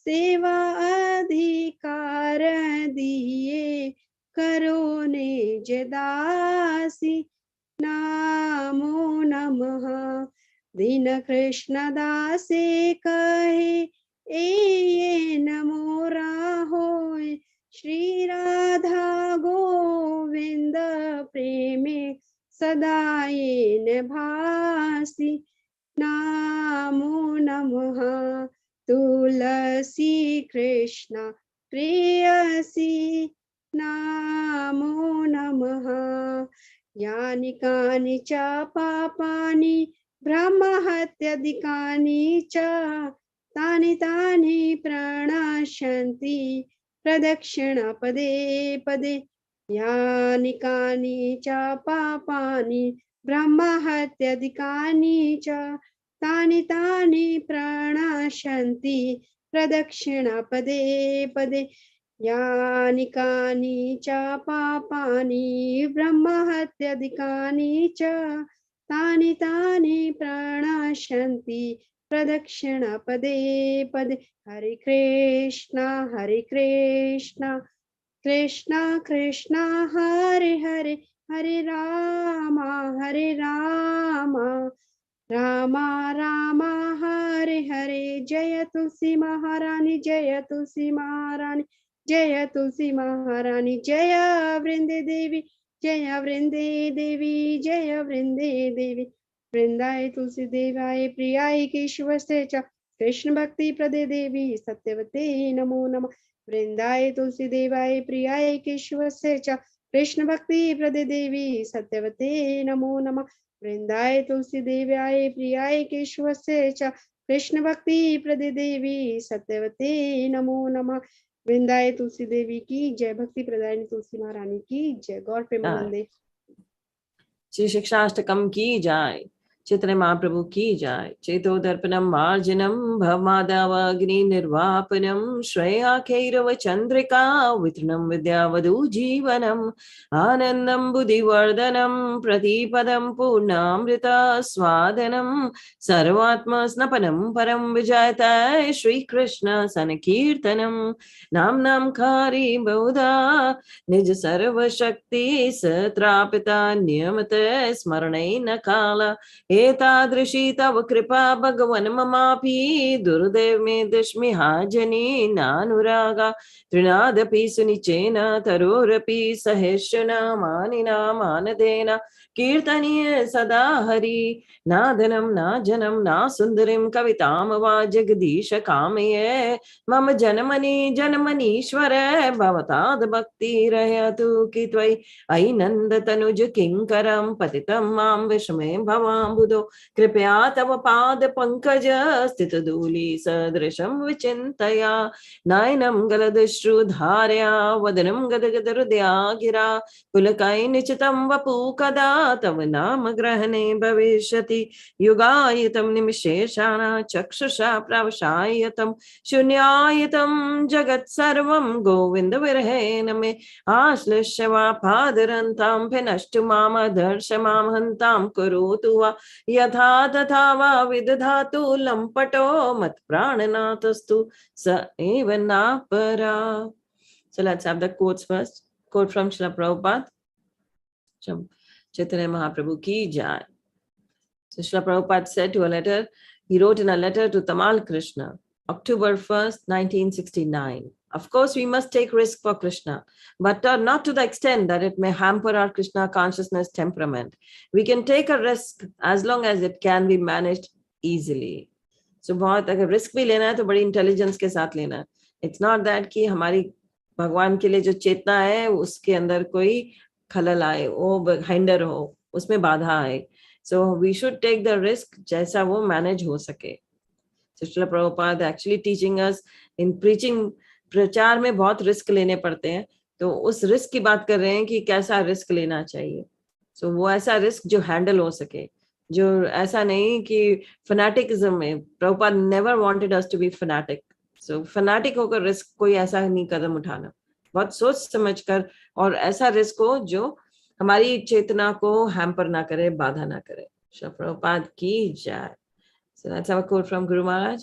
सेवा अधिकार दिए करो निज दासी नमो नमः। दीन कृष्ण दासे कहे ए नमो राहोय श्री राधा गोविंद प्रेमे सदाये भासी नमो नमः। तुलसी कृष्ण प्रेयसी नमो नमः। यानि कानि च पापानि ब्रह्महत्यादिकानि च तानि तानि प्रणश्यन्ति प्रदक्षिण पदे पदे। यानि कानि च पापानि ब्रह्महत्यादिकानि च तानि तानि प्रणश्यन्ति प्रदक्षिण पदे पदे। यानि कानि च पापानि ब्रह्महत्यादिकानि च तानि तानि प्रणश्यन्ति प्रदक्षिण पदे पदे। हरे कृष्णा कृष्णा कृष्णा हरे हरे हरे राम राम राम हरे हरे। जय तुलसी महारानी जय तुलसी महारानी जय तुलसी महारानी। जय वृंदे देवी जय वृंदे देवी जय वृंदे देवी। वृंदाय तुलसी देवाय प्रियाय केशवस्य च कृष्ण भक्ति प्रदे देवी सत्यवते नमो नमः। वृंदाय तुलसी देवाय प्रियाय केशवस्य च कृष्ण भक्ति प्रदे देवी सत्यवते नमो नमः। वृंदाय तुलसी देवाय प्रियाय केशवस्य च कृष्ण भक्ति प्रदे देवी सत्यवते नमो नमः। वृंदाय तुलसी देवी की जय। भक्ति प्रदायिनी तुलसी महारानी की जय। गौर प्रेमानंदे। श्री शिक्षाष्टकम की जय। चैतन्य महाप्रभु की जय। चेतो दर्पणम मार्जनम भवमादावग्नि निर्वापनम श्रेयाखैरव चंद्रिका वितरणम विद्यावधू जीवनम आनंदम बुद्धिवर्धनम प्रतिपदम पूर्णामृत स्वादनम सर्वात्म स्नपनम परम विजयताय श्री कृष्ण संकीर्तनम नाम नाम कारी बहुधा निज सर्वशक्ति सत्रापिता नियमत स्मरणे न काल एतादृशी तव कृपा भगवन् ममापि दुर्दैव मे दश्मि हाजनी नानुरागा तृणादपि सुनिचेन तरोरपि सहेष्यना मानिना मानदेन कीर्तनीय सदा हरि नादनं ना जनं ना सुंदरीं कवितां वा जगदीश कामये मम जनमनि जनमनीश्वर भवताद् भक्तिरहतु कि त्वयि अयि नंद तनुज किंकरं पतितं मां विस्मये भवाम्बुधो कृपया तव पाद पंकज स्थित धूलि सदृशं विचिन्तया नयनं गलदश्रुधारया वदनं गदगद हृदया गिरा पुलकैर्निचितं वपु कदा तव नाम ग्रहणे भविष्यति युगायतं निमिषेषाण चक्षुषा प्रवशायतं शून्यायतं जगत् सर्वं गोविन्द विरहेण मे आश्लिष्य वा पादरन्तां भिनष्टु माम दर्श मां हन्तां करोतु वा यथा तथा वा विदधातु लम्पटो मत्प्राणनाथस्तु स एव नापरा. So let's have the quotes first. Quote from Srila Prabhupada. Chaitanya Mahaprabhu ki jai. So Srila Prabhupada said to a letter, he wrote in a letter to Tamal Krishna, October 1st, 1969. Of course, we must take risk for Krishna, but not to the extent that it may hamper our Krishna consciousness temperament. We can take a risk as long as it can be managed easily. So बहुत अगर risk भी लेना है तो बड़ी intelligence के साथ लेना है. It's not that कि हमारी भगवान के लिए जो चेतना है उसके अंदर कोई खलल आए, वो हाइंडर हो, उसमें बाधा आए. So we should take the risk जैसा वो मैनेज हो सके. So Srila Prabhupada actually teaching us in preaching, प्रचार में बहुत रिस्क लेने पड़ते हैं. तो उस रिस्क की बात कर रहे हैं कि कैसा रिस्क लेना चाहिए. So वो ऐसा रिस्क जो हैंडल हो सके, जो ऐसा नहीं कि फनाटिकिज्म में. Prabhupada never wanted us to be fanatic. So fanatic होकर रिस्क कोई ऐसा नहीं कदम उठाना, बहुत सोच समझकर, और ऐसा रिस्क हो जो हमारी चेतना को हैम्पर ना करे, बाधा ना करे. श्री प्रभुपाद की जय. So let's have a quote from Guru Maharaj.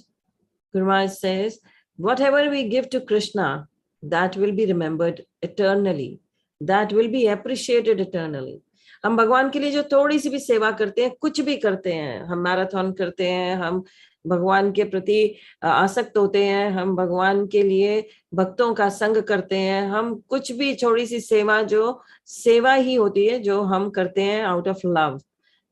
Guru Maharaj says, whatever we give to Krishna, that will be remembered eternally, that will be appreciated eternally. हम भगवान के लिए जो थोड़ी सी भी सेवा करते हैं, कुछ भी करते हैं, हम मैराथन करते हैं, हम भगवान के प्रति आसक्त होते हैं, हम भगवान के लिए भक्तों का संग करते हैं, हम कुछ भी छोटी सी सेवा जो सेवा ही होती है जो हम करते हैं आउट ऑफ लव.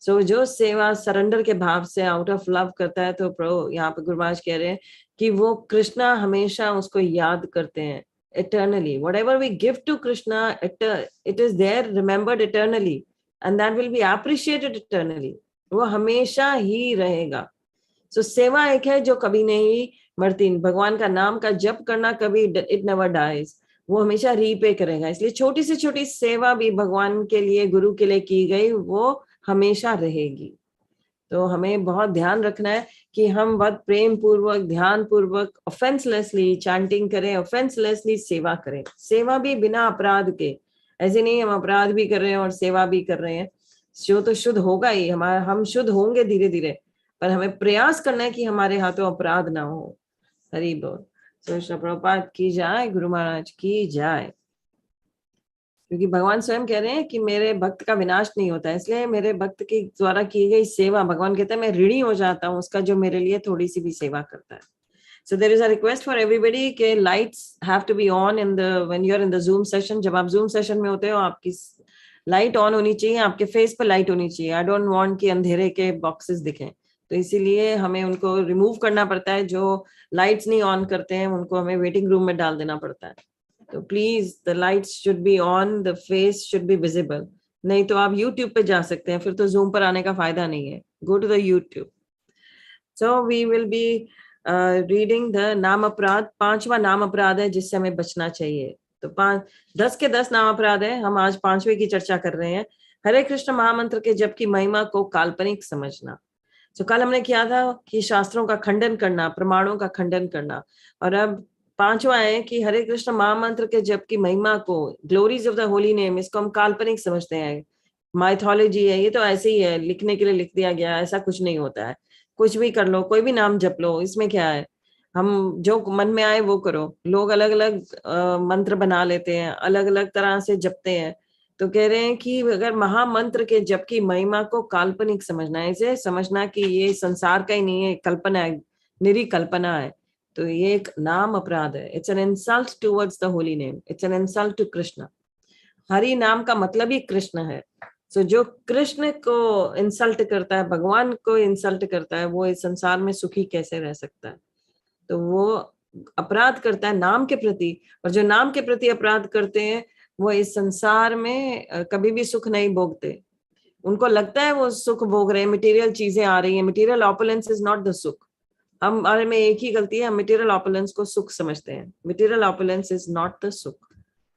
सो जो सेवा सरेंडर के भाव से आउट ऑफ लव करता है, तो प्रभु यहाँ पे गुरु महाराज कह रहे हैं कि वो कृष्णा हमेशा उसको याद करते हैं eternally. Whatever we give to Krishna, it is there remembered eternally. And that will be appreciated eternally. वो हमेशा ही रहेगा. So सेवा एक है जो कभी नहीं मरती. भगवान का नाम का जप करना कभी it never dies. वो हमेशा रीपे करेगा. इसलिए छोटी से छोटी सेवा भी भगवान के लिए, गुरु के लिए की गई, वो हमेशा रहेगी. तो हमें बहुत ध्यान रखना है कि हम बहुत प्रेम पूर्वक, ध्यान पूर्वक, ऑफेंसलेसली चैंटिंग करें, ऑफेंसलेसली सेवा करें. सेवा भी बिना अपराध के. ऐसे नहीं हम अपराध भी कर रहे हैं और सेवा भी कर रहे हैं. जो तो शुद्ध होगा ही, हम शुद्ध होंगे धीरे धीरे, पर हमें प्रयास करना है कि हमारे हाथों अपराध ना हो. हरि बोल. तो श्री प्रभुपाद की जाए, गुरु महाराज की जाए. क्योंकि भगवान स्वयं कह रहे हैं कि मेरे भक्त का विनाश नहीं होता है, इसलिए मेरे भक्त के द्वारा की गई सेवा, भगवान कहते हैं मैं ऋणी हो जाता हूँ उसका जो मेरे लिए थोड़ी सी भी सेवा करता है. So there is a request for everybody कि lights have to be on in the when you are in the Zoom session. जब आप Zoom session में होते हो, आपकी लाइट ऑन होनी चाहिए, आपके फेस पर लाइट होनी चाहिए. I don't want कि अंधेरे के बॉक्सेस दिखें. तो इसीलिए हमें उनको रिमूव करना पड़ता है. जो लाइट्स नहीं ऑन करते हैं उनको हमें वेटिंग रूम में डाल देना पड़ता है. तो please the lights should be on, the face should be visible. नहीं तो आप YouTube पे जा सकते हैं, फिर तो Zoom पर आने का फायदा नहीं है. Go to the YouTube. So we will be reading the नाम अपराध. 5वां नाम अपराध है जिससे हमें बचना चाहिए. तो 10 के 10 नाम अपराध है. हम आज 5वें की चर्चा कर रहे हैं. हरे कृष्ण महामंत्र के जप की महिमा को काल्पनिक समझना। तो कल हमने किया था कि शास्त्रों का खंडन करना, प्रमाणों का खंडन करना, और अब पांचवा है कि हरे कृष्ण महामंत्र के जप की महिमा को, glories of the holy name, इसको हम काल्पनिक समझते हैं, माइथोलॉजी है, ये तो ऐसे ही है, लिखने के लिए लिख दिया गया, ऐसा कुछ नहीं होता है। कुछ भी कर लो, कोई भी नाम जप लो, इसमें क्या है, हम जो मन में आए वो करो। लोग अलग अलग मंत्र बना लेते हैं, अलग अलग तरह से जपते हैं। तो कह रहे हैं कि अगर महामंत्र के जप की महिमा को काल्पनिक समझना है, इसे समझना कि ये संसार का ही नहीं है, कल्पना है, निरी कल्पना है, तो ये एक नाम अपराध है। It's an insult towards the holy name, it's an insult to Krishna. Hari नाम का मतलब ही कृष्ण है। सो जो कृष्ण को इंसल्ट करता है, भगवान को इंसल्ट करता है, वो इस संसार में सुखी कैसे रह सकता है? तो वो अपराध करता है नाम के प्रति, और जो नाम के प्रति अपराध करते हैं वो इस संसार में कभी भी सुख नहीं भोगते। उनको लगता है वो सुख भोग रहे हैं, मटेरियल चीजें आ रही हैं, material opulence is not the सुख। हमारे में एक ही गलती है, हम मटेरियल ऑपुलेंस को सुख समझते हैं। Material opulence is not the सुख।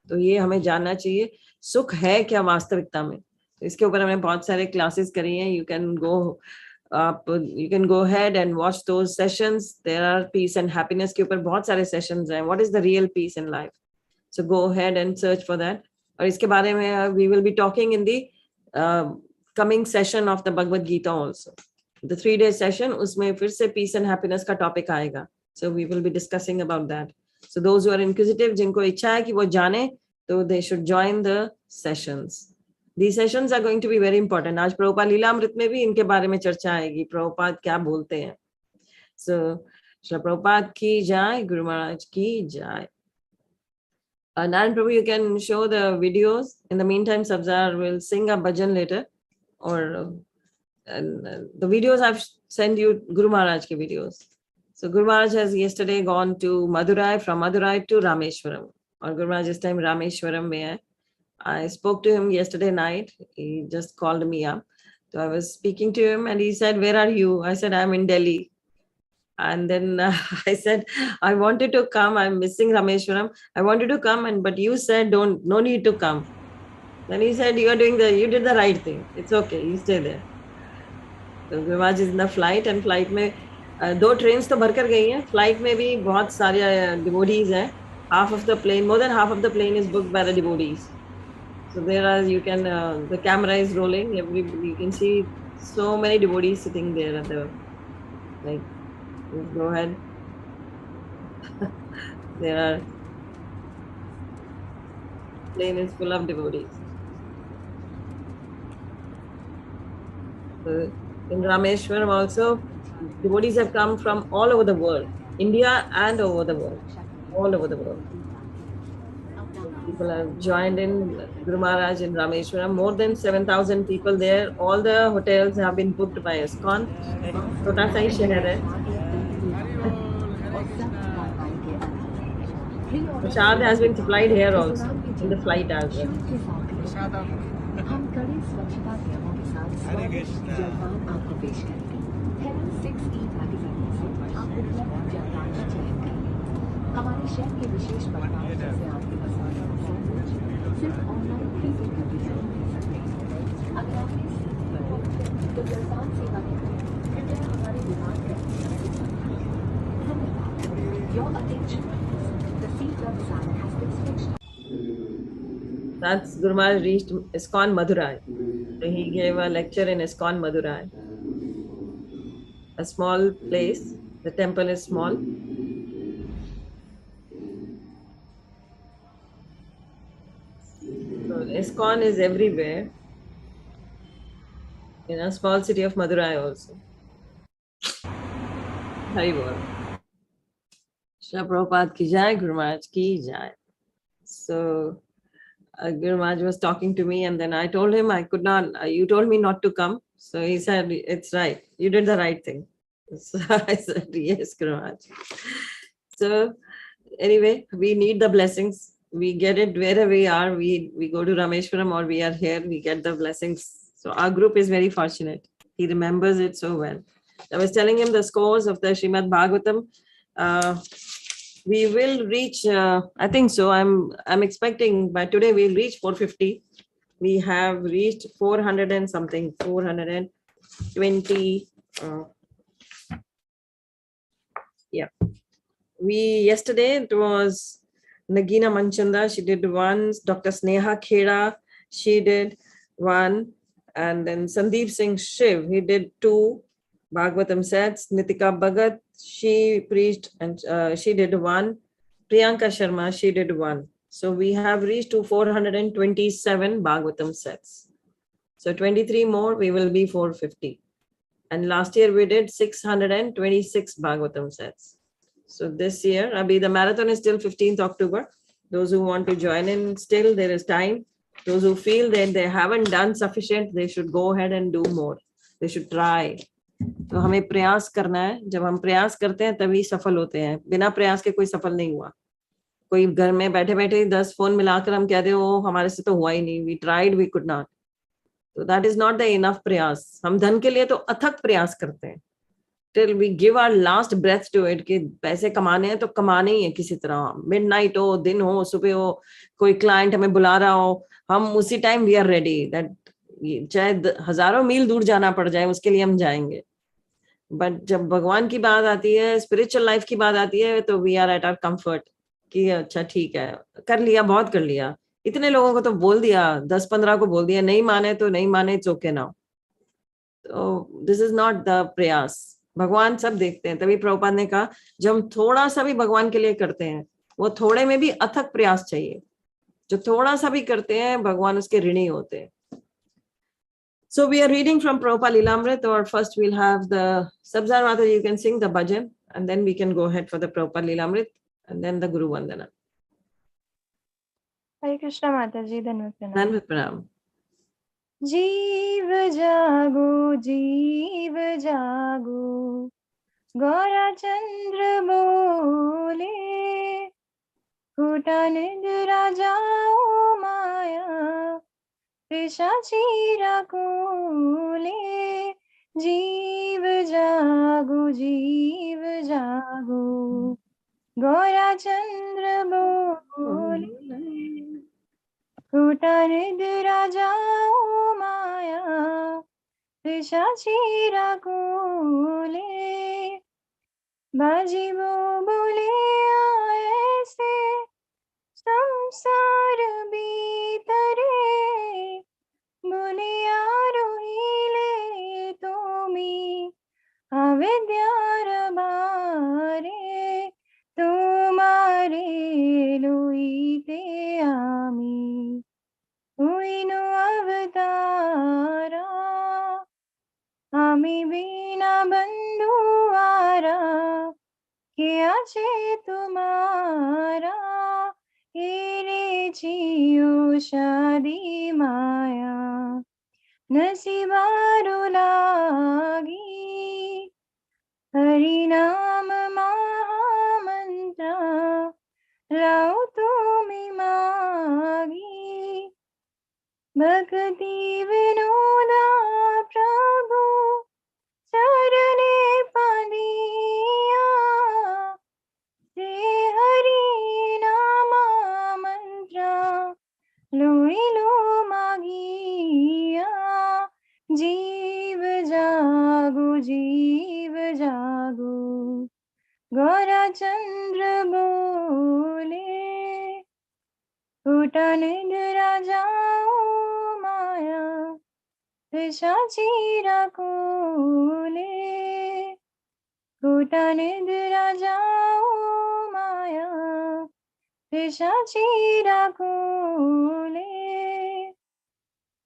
तो ये हमें जानना चाहिए, सुख है क्या वास्तविकता में। तो इसके ऊपर हमने बहुत सारे क्लासेस करी हैं, you can go ahead and watch those sessions. There are peace and happiness के ऊपर बहुत सारे sessions हैं, what is the real peace in life, so go ahead and search for that. और इसके बारे में we will be talking in the coming session of the Bhagavad Gita also, the 3-day session, उसमें फिर से peace and happiness का topic आएगा, so we will be discussing about that. So those who are inquisitive, जिनको इच्छा है कि वो जाने, तो they should join the sessions. These sessions are going to be very important. आज प्रभुपाद लीलामृत में भी इनके बारे में चर्चा आएगी, प्रभुपाद क्या बोलते हैं। So श्री प्रभुपाद की जय, गुरु महाराज की जय। Narayan Prabhu, you can show the videos. In the meantime, Sabzar will sing a bhajan later, or the videos I've sent you, Guru Maharaj ke videos. So Guru Maharaj has yesterday gone to Madurai, from Madurai to Rameshwaram, और Guru Maharaj this time Rameshwaram में है। I spoke to him yesterday night. He just called me up. So I was speaking to him and he said, "Where are you?" I said, "I'm in Delhi." And then I said, "I wanted to come. I'm missing Rameshwaram. I wanted to come, but you said no need to come." Then he said, you did the right thing. It's okay. You stay there. So Guru Maharaj is in the flight, and flight में 2 trains तो भरकर गई हैं. Flight में भी बहुत सारे devotees हैं. More than half of the plane is booked by the devotees. So there are, the camera is rolling. You can see so many devotees sitting there at the, go ahead. There are, plane is full of devotees. So in Rameshwaram also, devotees have come from all over the world, India and over the world, all over the world. People have joined in Guru Maharaj in Rameshwaram. More than 7,000 people there. All the hotels have been booked by ISKCON. Chota sa hi shehar hai. Prasad has been supplied here also, in the flight as well. हमारे शहर के विशेष बदलाव जैसे आपके पसंद सिर्फ online prepaid कर सकते हैं। अगर आपने तो जलपान सेवा के कृपया हमारे विमान धन्यवाद। Your attention, the seat belt sign has been switched. That's Guru Maharaj reached ISKCON Madurai. So he gave a lecture in ISKCON Madurai. A small place. The temple is small. So ISKCON is everywhere. In a small city of Madurai also. Hari Bol. Srila Prabhupada ki jai, Guru Maharaj ki jai. So Guru Maharaj was talking to me, and then I told him I could not, you told me not to come. So he said, "It's right. You did the right thing." So I said, "Yes, Guru Maharaj." So anyway, we need the blessings. We get it wherever we are. We go to Rameshwaram or we are here, we get the blessings. So our group is very fortunate. He remembers it so well. I was telling him the scores of the Srimad Bhagavatam. We will reach, I think so. I'm expecting by today we'll reach 450. we have reached 400 and something, 420. Yeah. Yesterday it was Nagina Manchanda, she did one. Dr. Sneha Khera, she did one. And then Sandeep Singh Shiv, he did 2 Bhagavatam sets. Nitika Bhagat, she preached and she did 1. Priyanka Sharma, she did 1. So we have reached to 427 Bhagavatam sets. So 23 more, we will be 450. And last year we did 626 Bhagavatam sets. So this year, the marathon is till 15th October. Those who want to join in, still there is time. Those who feel that they haven't done sufficient, they should go ahead and do more. They should try. तो हमें प्रयास करना है. जब हम प्रयास करते हैं तभी सफल होते हैं. बिना प्रयास के कोई सफल नहीं हुआ. कोई घर में बैठे बैठे 10 फोन मिलाकर हम कहते हो हमारे से तो हुआ ही नहीं. We tried, we could not. So that is not the enough प्रयास. हम धन के लिए तो अथक प्रयास करते हैं. Till we give our last breath to it कि पैसे कमाने हैं तो कमाने ही है किसी तरह. Midnight हो, दिन हो, सुबह हो, कोई क्लाइंट हमें बुला रहा हो, हम उसी time we are ready. That चाहे हजारों मील दूर जाना पड़ जाए उसके लिए हम जाएंगे. बट जब भगवान की बात आती है, स्पिरिचुअल लाइफ की बात आती है, तो we are at our comfort कि अच्छा ठीक है, कर लिया, बहुत कर लिया. इतने लोगों को तो बोल दिया, 10-15 को बोल दिया, नहीं माने तो नहीं माने, इट्स ओके नाउ. तो दिस इज नॉट द प्रयास. भगवान सब देखते हैं. तभी प्रभुपाद ने कहा जब हम थोड़ा सा भी भगवान के लिए करते हैं, वो थोड़े में भी अथक प्रयास चाहिए. जो थोड़ा सा भी करते हैं भगवान उसके ऋणी होते हैं. So we are reading from Prabhupada Lilamrit, or first we'll have the Sabzar Mataji, you can sing the bhajan, and then we can go ahead for the Prabhupada Lilamrit, and then the Guru Vandana. Hare Krishna Mataji, Dhanvat Pranam. Dhanvat Pranam. जीव जागो गौरा चंद्र बोले फूटा निद्रा जाओ माया पिशाची राकोले. जीव जागो गौरा चंद्र बोले फूटा निद्रा जाओ माया पिशाची राकोले. बाजी वो बोले ऐसे संसार बीतरे बोलिया रोहिले तुमी अविद्यार बारे तुम्हारे लुईते आमी हुईनु अवतारा आमी बिना बंधुआरा क्या चे तुम्हारा रे जियो शादी माया नसीबारो लागी हरि नाम महामंत्र लाओ तुमी मागी. भक्ति विनोदा प्रभु चरणे पादिया से हरि नाम मंत्र लोई लो मागिया. जीव जागो गौरा चंद्र बोले फूटा निद्रा जाओ माया पिशाची राकोले. फूटा निद्रा जाओ माया पिशाची राकोले.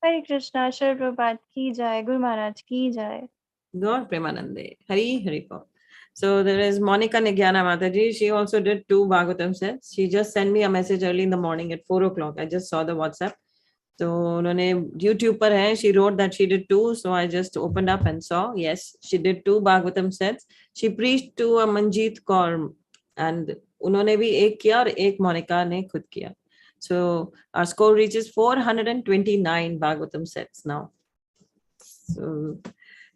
हरे कृष्णा. श्रील प्रभुपाद की जय. गुरु महाराज की जय. Gaur Premanande. Hari Hariko. So there is Monica Nigyana Mataji. She also did 2 Bhagavatam sets. She just sent me a message early in the morning at 4 o'clock. I just saw the WhatsApp. So उन्होंने YouTube पर है. She wrote that she did 2. So I just opened up and saw. Yes, she did 2 Bhagavatam sets. She preached to a Manjeet Kaur, and उन्होंने भी एक किया और एक मोनिका ने खुद किया. So our score reaches 429 Bhagavatam sets now. So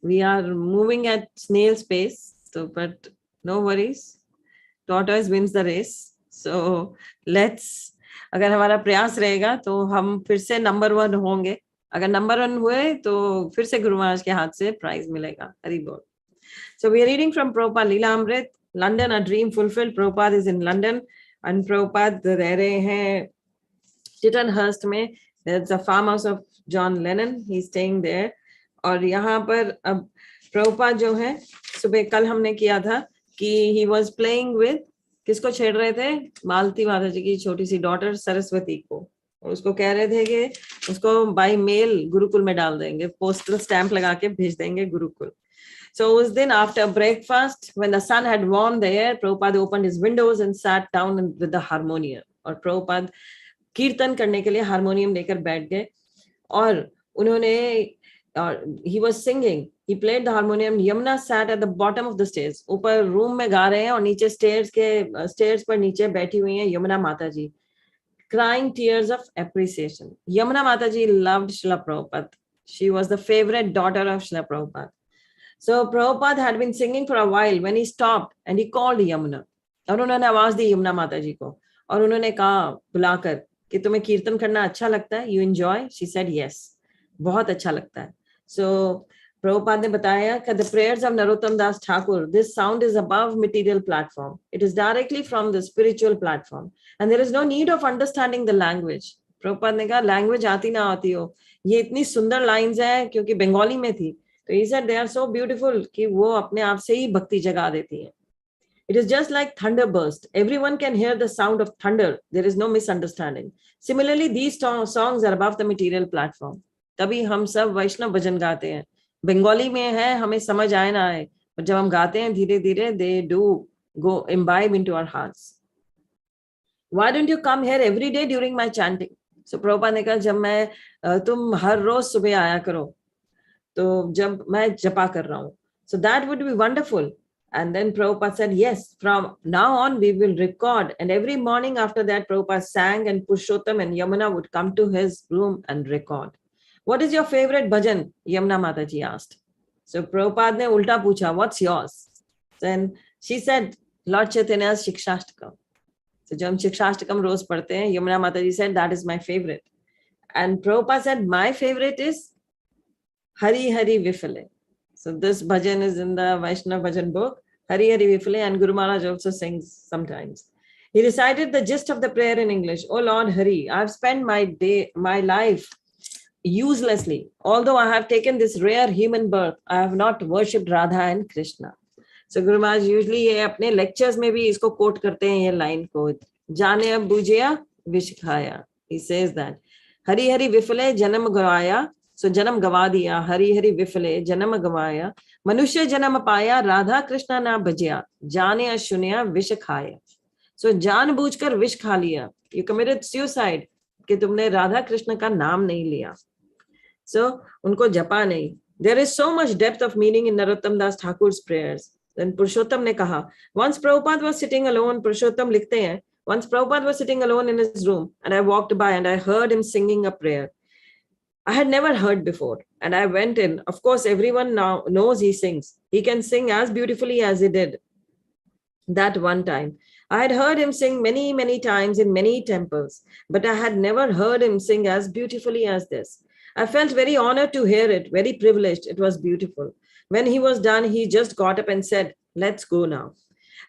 we are moving at snail's pace. So, but no worries. Tortoise wins the race. So let's अगर हमारा प्रयास रहेगा तो हम फिर से नंबर 1 होंगे. अगर नंबर 1 हुए तो फिर से गुरु महाराज के हाथ से प्राइज मिलेगा. हरि बोल. So we are reading from Prabhupada Leela Amrit, London, a dream fulfilled. Prabhupada is in London and Prabhupada रह रहे हैं Tittenhurst में. There's a farmhouse of John Lennon. He's staying there. और यहाँ पर अब Prabhupada जो है, सुबह कल हमने किया था कि he was playing with, किसको छेड़ रहे थे? मालती माता जी की छोटी सी डॉटर सरस्वती को. और उसको कह रहे थे कि उसको बाय मेल गुरुकुल में डाल देंगे, पोस्टल स्टैंप लगा के भेज देंगे Gurukul. So it was then after breakfast, when the sun had warmed the air, Prabhupada opened his windows and sat down with the harmonium. और Prabhupada कीर्तन करने के लिए हारमोनियम लेकर बैठ गए और उन्होंने he was singing, he played the harmonium. Yamuna sat at the bottom of the stairs. ऊपर रूम में गा रहे हैं और नीचे स्टेयर्स पर नीचे बैठी हुई हैं यमुना माता जी, crying tears of appreciation. Yamuna माता जी loved Srila Prabhupada. She was the favorite daughter of Srila Prabhupada. So Prabhupada had been singing for a while when he stopped and he called Yamuna. और उन्होंने आवाज दी यमुना माता जी को और उन्होंने कहा बुलाकर कि तुम्हें कीर्तन करना अच्छा लगता है? You enjoy? She said yes. बहुत अच्छा लगता है. So Prabhupada ने बताया कि the prayers of Narottam Das Thakur, this sound is above material platform. It is directly from the spiritual platform. And there is no need of understanding the language. Prabhupada ने कहा language आती ना आती हो, ये इतनी सुंदर lines हैं क्योंकि बंगाली में थी. तो he said they are so beautiful कि वो अपने आप से ही भक्ति जगा देती हैं. It is just like thunder burst. Everyone can hear the sound of thunder. There is no misunderstanding. Similarly, these songs are above the material platform. तभी हम सब वैष्णव भजन गाते हैं. बंगाली में है, हमें समझ आए ना आए, पर जब हम गाते हैं धीरे धीरे they do go imbibe into our hearts. Why don't you come here every day during my chanting? So Prabhupada ने कहा जब तुम हर रोज सुबह आया करो तो जब मैं जपा कर रहा हूँ. So that would be wonderful. And then Prabhupada said, yes, from now on we will record. And every morning after that, Prabhupada sang and Purushottam and Yamuna would come to his room and record. What is your favorite bhajan? Yamuna Mataji asked. So Prabhupada ne ulta pucha, what's yours? Then she said, Lord Chaitanya's Shikshashtakam. So jab hum Shikshashtakam roz padhte hain, Yamuna Mataji said, that is my favorite. And Prabhupada said, my favorite is Hari Hari Vifale. So this bhajan is in the Vaishnava bhajan book, Hari Hari Vifale, and Guru Maharaj also sings sometimes. He recited the gist of the prayer in English. Oh Lord Hari, I have spent my life uselessly. Although I have taken this rare human birth, I have not worshipped Radha and Krishna. So Guru Maharaj usually ये अपने lectures में भी इसको quote करते हैं ये line को. जाने अब बुझिया विष खाया. He says that. Hari Hari Vifale janam gavaya. So janam gava diya. Hari Hari Vifale janam gavaya. Manushya janam paya. Radha Krishna na bhajya. Jane ashunya vish khaya. So जान बूझकर विष खा लिया. You committed suicide कि तुमने राधा कृष्ण का नाम नहीं लिया. So उनको जपा नहीं. There is so much depth of meaning in Narottam Das Thakur's prayers. Then Purushottam ने कहा, once Prabhupada was sitting alone, Purushottam लिखते हैं, once Prabhupada was sitting alone in his room and I walked by and I heard him singing a prayer I had never heard before. And I went in. Of course, everyone now knows he sings. He can sing as beautifully as he did that one time. I had heard him sing many, many times in many temples, but I had never heard him sing as beautifully as this. I felt very honored to hear it, very privileged. It was beautiful. When he was done, he just got up and said, let's go now.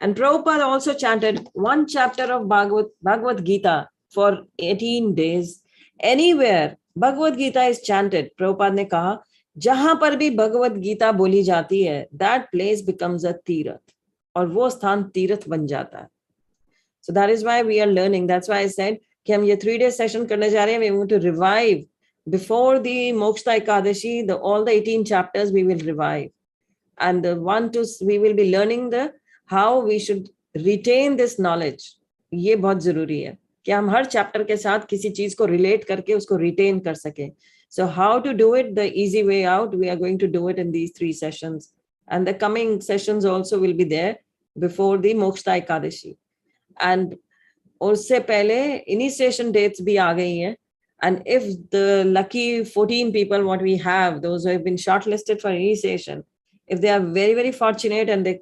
And Prabhupada also chanted one chapter of Bhagavad Gita for 18 days. Anywhere Bhagavad Gita is chanted, Prabhupada ने कहा, जहां पर भी भगवद गीता बोली जाती है, that place becomes a तीर्थ, और वो स्थान तीर्थ बन जाता है. So that is why we are learning. That's why I said कि हम ये 3-day session करने जा रहे हैं. We want to revive before the Moksha Ekadashi, all the 18 chapters we will revive, and we will be learning how we should retain this knowledge. ये बहुत जरूरी है कि हम हर चैप्टर के साथ किसी चीज को रिलेट करके उसको रिटेन कर सके. So how to do it, the easy way out, we are going to do it in these 3 sessions, and the coming sessions also will be there before the Moksha Ekadashi. And उससे पहले initiation dates भी आ गई हैं, and if the lucky 14 people what we have, those who have been shortlisted for initiation, if they are very, very fortunate and they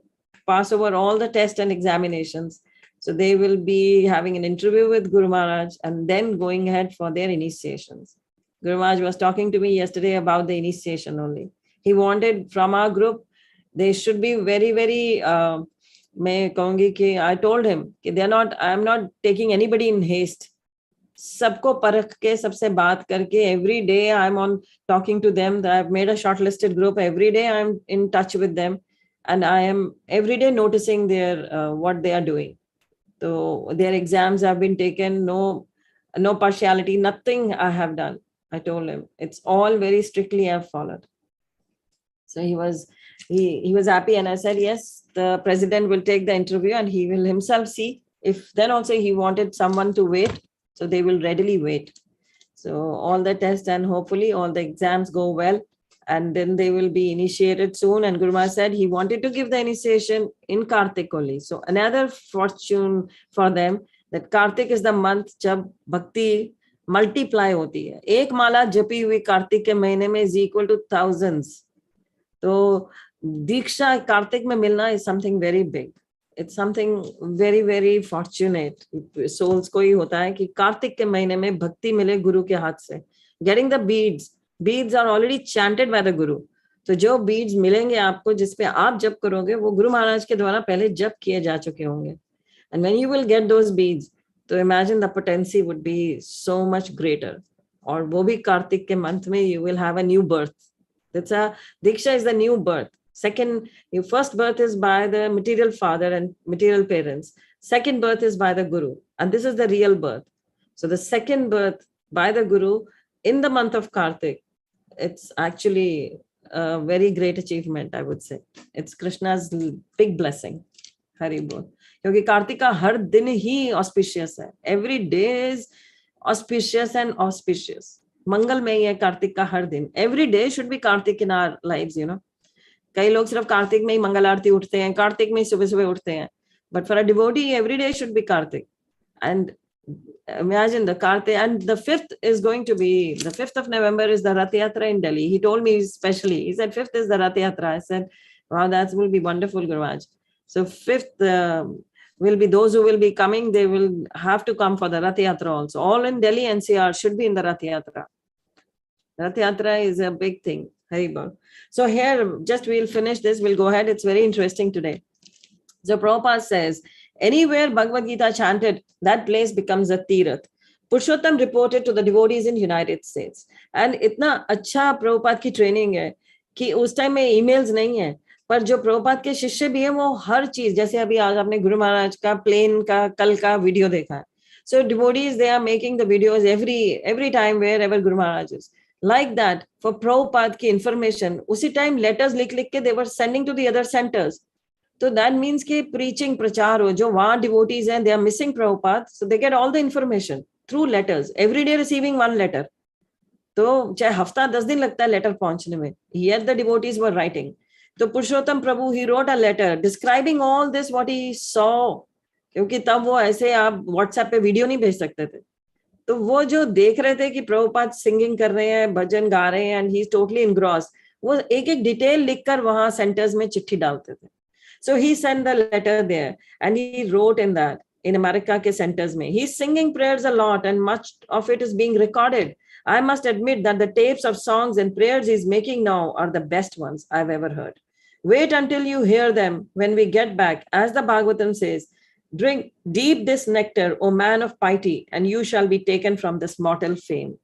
pass over all the tests and examinations, So they will be having an interview with Guru Maharaj and then going ahead for their initiations. Guru Maharaj was talking to me yesterday about the initiation only. He wanted from our group, they should be very, very, I told him, I'm not taking anybody in haste. सबको परख के सबसे बात करके every day I'm on talking to them. I've made a shortlisted group. Every day I'm in touch with them, and I am every day noticing their what they are doing. So their exams have been taken. No partiality. Nothing I have done. I told him it's all very strictly I've followed. So he was happy, and I said yes. The president will take the interview and he will himself see. If then also he wanted someone to wait. So they will readily wait. So all the tests and hopefully all the exams go well, and then they will be initiated soon. And Guru Maharaj said he wanted to give the initiation in Kartik only. So another fortune for them that Kartik is the month jab bhakti multiply hoti hai. Ek mala japi hui Kartik ke mahine mein is equal to thousands. So Diksha Kartik mein milna is something very big. It's something very, very fortunate. Souls को ही होता है कि कार्तिक के महीने में भक्ति मिले गुरु के हाथ से. Getting the beads are already chanted by the guru. तो जो beads मिलेंगे आपको जिसपे आप जप करोगे वो गुरु महाराज के द्वारा पहले जप किए जा चुके होंगे. And when you will get those beads, तो imagine the potency would be so much greater. और वो भी कार्तिक के month में you will have a new birth. That's a Diksha is the new birth. Second, your first birth is by the material father and material parents. Second birth is by the guru. And this is the real birth. So the second birth by the guru in the month of Kartik, it's actually a very great achievement, I would say. It's Krishna's big blessing. Hari Bol. Because Kartik ka har din hi auspicious hai. Every day is auspicious and auspicious. Mangal mein hai Kartik ka har din. Every day should be Kartik in our lives, you know. कई लोग सिर्फ कार्तिक में ही मंगल आरती उठते हैं, कार्तिक में ही सुबह सुबह उठते हैं. But for a devotee, every day should be Kartik. And imagine the Kartik, and the 5th is going to be, the 5th of November is the Rath Yatra in Delhi. He told me especially, he said 5th is the Rath Yatra. I said, wow, that will be wonderful, Guru Maharaj. So 5th will be those who will be coming, they will have to come for the Rath Yatra also. All in Delhi NCR should be in the Rath Yatra. Rath Yatra is a big thing. Haribol. So here, just we'll finish this. We'll go ahead. It's very interesting today. So Prabhupada says, anywhere Bhagavad Gita chanted, that place becomes a Tirath. Purushottam reported to the devotees in United States. And itna acha Prabhupada ki training hai, कि उस time में emails नहीं है, पर जो प्रभुपाद के शिष्य भी हैं वो हर चीज, जैसे अभी आज आपने गुरु महाराज का प्लेन का कल का वीडियो देखा है. So devotees, they are making the videos every time wherever Guru Maharaj is. Like that, for Prabhupada ki information, usi time letters लिख के they were sending to the other centers. So that means कि preaching, प्रचार हो, जो वहाँ devotees हैं, they are missing Prabhupada, so they get all the information through letters. Every day receiving one letter. तो चाहे हफ्ता 10 दिन लगता है letter पहुँचने में. Yet the devotees were writing. तो पुरुषोत्तम प्रभु, he wrote a letter describing all this what he saw. क्योंकि तब वो ऐसे आप WhatsApp पे वीडियो नहीं भेज सकते थे. तो वो जो देख रहे थे कि प्रभुपाद सिंगिंग कर रहे हैं, भजन गा रहे हैं, and he is totally engrossed, वो एक एक डिटेल लिखकर वहां सेंटर्स में चिट्ठी डालते थे. So he sent the letter there and he wrote in that in America के centers में. He's singing prayers a lot and much of it is being recorded. I must admit that the tapes of songs and prayers he's making now are the best ones I've ever heard. Wait until you hear them when we get back. As the Bhagavatam says, drink deep this nectar, O man of piety, and you shall be taken from this mortal fame.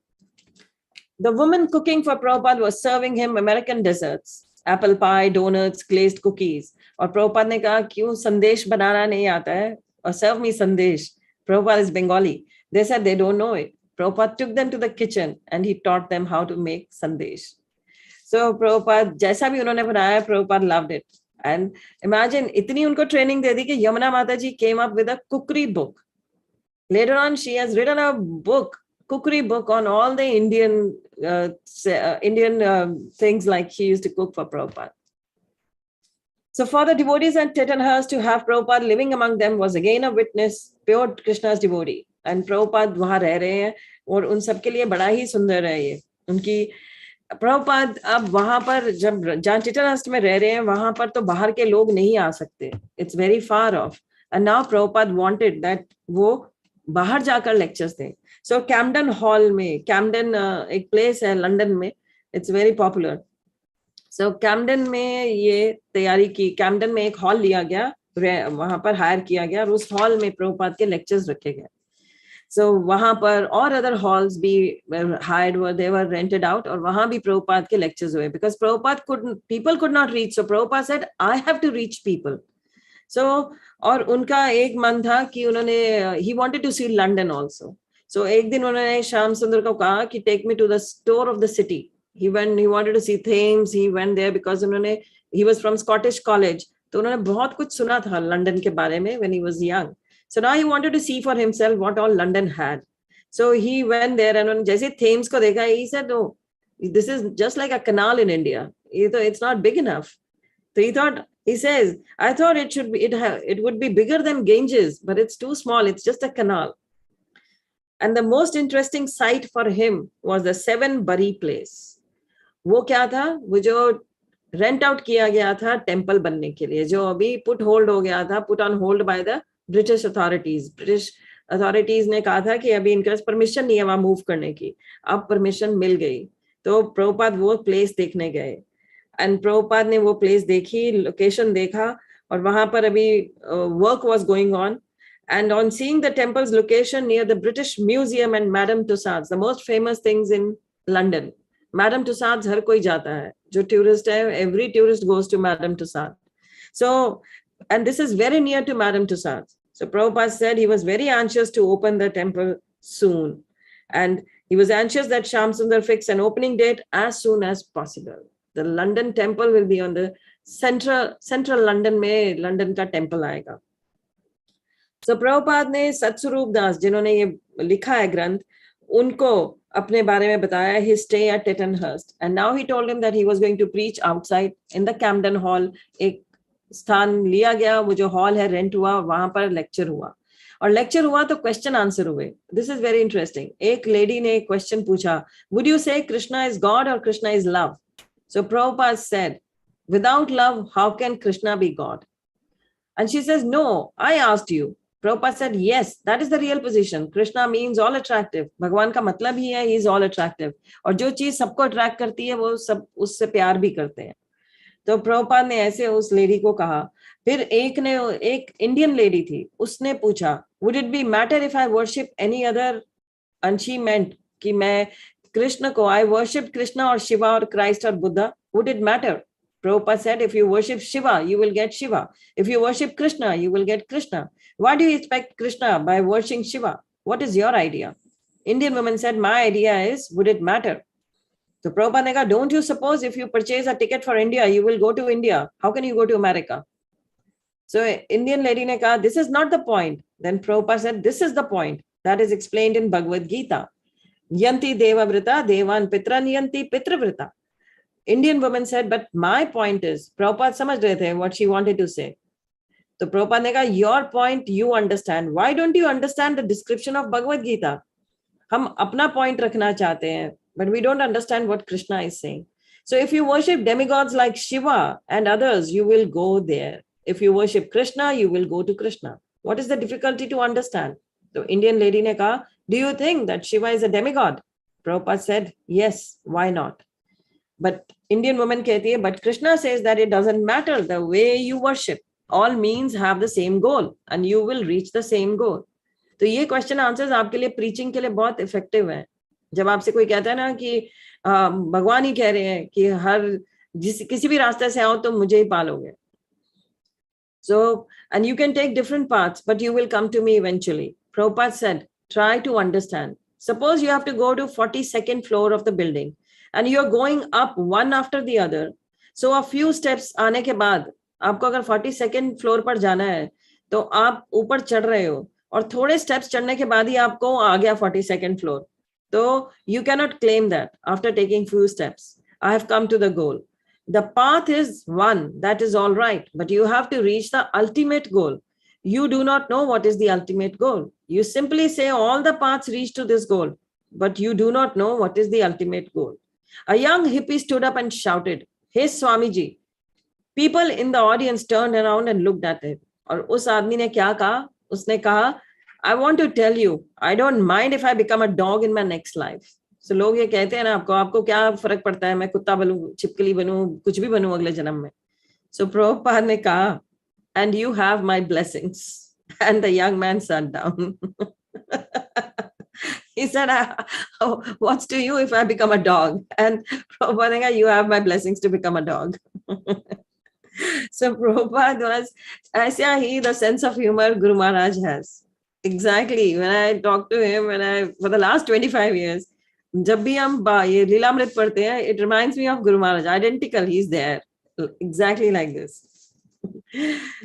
The woman cooking for Prabhupada was serving him American desserts, apple pie, donuts, glazed cookies. और Prabhupada ने कहा क्यों संदेश बनाना नहीं आता है, or serve me sandesh. Prabhupada is Bengali. They said they don't know it. Prabhupada took them to the kitchen and he taught them how to make sandesh. So Prabhupada, जैसा भी उन्होंने बनाया, Prabhupada loved it. And imagine, इतनी उनको training दे दी कि Yamuna Mataji came up with a cookery book. Later on, she has written a book, cookery book on all the Indian things like she used to cook for Prabhupada. So for the devotees at Tittenhurst to have Prabhupada living among them was again a witness, pure Krishna's devotee. And Prabhupada वहाँ रह रहे हैं और उन सबके लिए बड़ा ही सुंदर है ये. उनकी प्रभुपाद अब वहां पर जब जहाँ टिटनहर्स्ट में रह रहे हैं वहां पर तो बाहर के लोग नहीं आ सकते. It's very far off. and now Prabhupada wanted that वो बाहर जाकर lectures दें. So Camden Hall में, Camden एक place है लंदन में, it's very popular. So Camden में ये तैयारी की, Camden में एक hall लिया गया, वहां पर हायर किया गया और उस हॉल में प्रभुपाद के लेक्चर्स रखे गए. So वहां पर और other halls भी hired were, they were rented out और वहां भी प्रभुपाद के lectures हुए because Prabhupada people could not reach. So Prabhupada said, I have to reach people. So और उनका एक मन था कि उन्होंने he wanted to see London also. So एक दिन उन्होंने श्याम सुंदर को कहा कि take me to the store of the city. He wanted to see Thames. He went there because he was from Scottish College. तो उन्होंने बहुत कुछ सुना था लंदन के बारे में when he was young. So now he wanted to see for himself what all London had. So he went there and जैसे Thames को देखा, he said, "Oh, this is just like a canal in India. It's not big enough." So he says, "I thought it would be bigger than Ganges, but it's too small. It's just a canal." And the most interesting sight for him was the 7 Bari place. वो क्या था? वो जो rent out किया गया था temple बनने के लिए, जो अभी पुट होल्ड हो गया था, put on hold by the British authorities. British authorities ने कहा था कि अभी इनका परमिशन नहीं है वहां मूव करने की. अब परमिशन मिल गई तो प्रभुपाद वो प्लेस देखने गए एंड प्रभुपाद ने वो प्लेस देखी, लोकेशन देखा और वहां पर अभी work was going on. And on seeing the temple's location near the British Museum and Madame Tussauds, the most famous things in London. Madame Tussauds हर कोई जाता है, जो tourist है, every tourist goes to Madame Tussauds. So, and this is very near to Madame Tussauds. So Prabhupada said he was very anxious to open the temple soon. And he was anxious that Shyam Sundar fix an opening date as soon as possible. The London temple will be on the central London में London का temple आएगा. So Prabhupada ने सत्स्वरूप दास जिन्होंने ये लिखा है ग्रंथ, उनको अपने बारे में बताया his stay at Tittenhurst, and now he told him that he was going to preach outside in the Camden Hall. एक स्थान लिया गया, वो जो हॉल है रेंट हुआ, वहां पर लेक्चर हुआ और लेक्चर हुआ तो क्वेश्चन आंसर हुए. This is very interesting. एक लेडी ने एक क्वेश्चन पूछा, वुड यू से कृष्णा इज गॉड और Krishna is love? So Prabhupada said, without love how can Krishna be God? And she says, no, I asked you. Prabhupada said, yes, that is the real position. Krishna means all attractive. भगवान का मतलब ही है, he is all attractive. और जो चीज सबको attract करती है वो सब उससे प्यार भी करते हैं. तो प्रभुपाद ने ऐसे उस लेडी को कहा. फिर एक इंडियन लेडी थी, उसने पूछा, would it be matter if I worship any other? And she meant कि मैं कृष्ण को, I worship Krishna or Shiva or Christ or Buddha, would it matter? Prabhupada said, if you worship Shiva, you will get Shiva. If you worship Krishna, you will get Krishna. Why do you expect Krishna by worshiping Shiva? What is your idea? Indian woman said, my idea is, would it matter? So Prabhupada ne kaha, don't you suppose if you purchase a ticket for India, you will go to India? How can you go to America? So Indian lady ne kaha, this is not the point. Then Prabhupada said, this is the point. That is explained in Bhagavad Gita. Yanti deva vrita devan pitran yanti pitra vrita. Indian woman said, but my point is, Prabhupada samajh rahe the what she wanted to say. So Prabhupada ne kaha, your point you understand. Why don't you understand the description of Bhagavad Gita? Hum apna point rakhna chahte hain, but we don't understand what Krishna is saying. So if you worship demigods like Shiva and others, you will go there. If you worship Krishna, you will go to Krishna. What is the difficulty to understand? So Indian lady ne kaha, do you think that Shiva is a demigod? Prabhupada said, yes, why not? But Indian woman कहती है, but Krishna says that it doesn't matter the way you worship. All means have the same goal and you will reach the same goal. तो ये question answers आपके लिए preaching के लिए बहुत effective है. जब आपसे कोई कहता है ना कि भगवान ही कह रहे हैं कि किसी भी रास्ते से आओ तो मुझे ही पालोगे. So, and you can take different paths, but you will come to me eventually. Prabhupada said, try to understand. Suppose you have to go to 42nd floor of the building and you're going up one after the other. So a few steps आने के बाद आपको अगर 42nd floor पर जाना है तो आप ऊपर चढ़ रहे हो और थोड़े स्टेप्स चढ़ने के बाद ही आपको आ गया 42nd फ्लोर. तो you cannot claim that after taking few steps, I have come to the goal. The path is one, that is all right, but you have to reach the ultimate goal. You do not know what is the ultimate goal. You simply say all the paths reach to this goal, but you do not know what is the ultimate goal. A young hippie stood up and shouted, "Hey Swamiji." People in the audience turned around and looked at him. और उस आदमी ने क्या कहा, उसने कहा I want to tell you, I don't mind if I become a dog in my next life. So लोग ये कहते हैं ना, आपको क्या फर्क पड़ता है, मैं कुत्ता बनूं, छिपकली बनूं, कुछ भी बनूं अगले जन्म में. So Prabhupada ने कहा, and you have my blessings. And the young man sat down. He said, what's to you if I become a dog? And Prabhupada ne kaha, you have my blessings to become a dog. So Prabhupada was, the sense of humor Guru Maharaj has. Exactly. When I talk to him, for the last 25 years, जब भी हम ये लीलामृत पढ़ते हैं, it reminds me of Guru Maharaj. Identical, he's there. Exactly like this.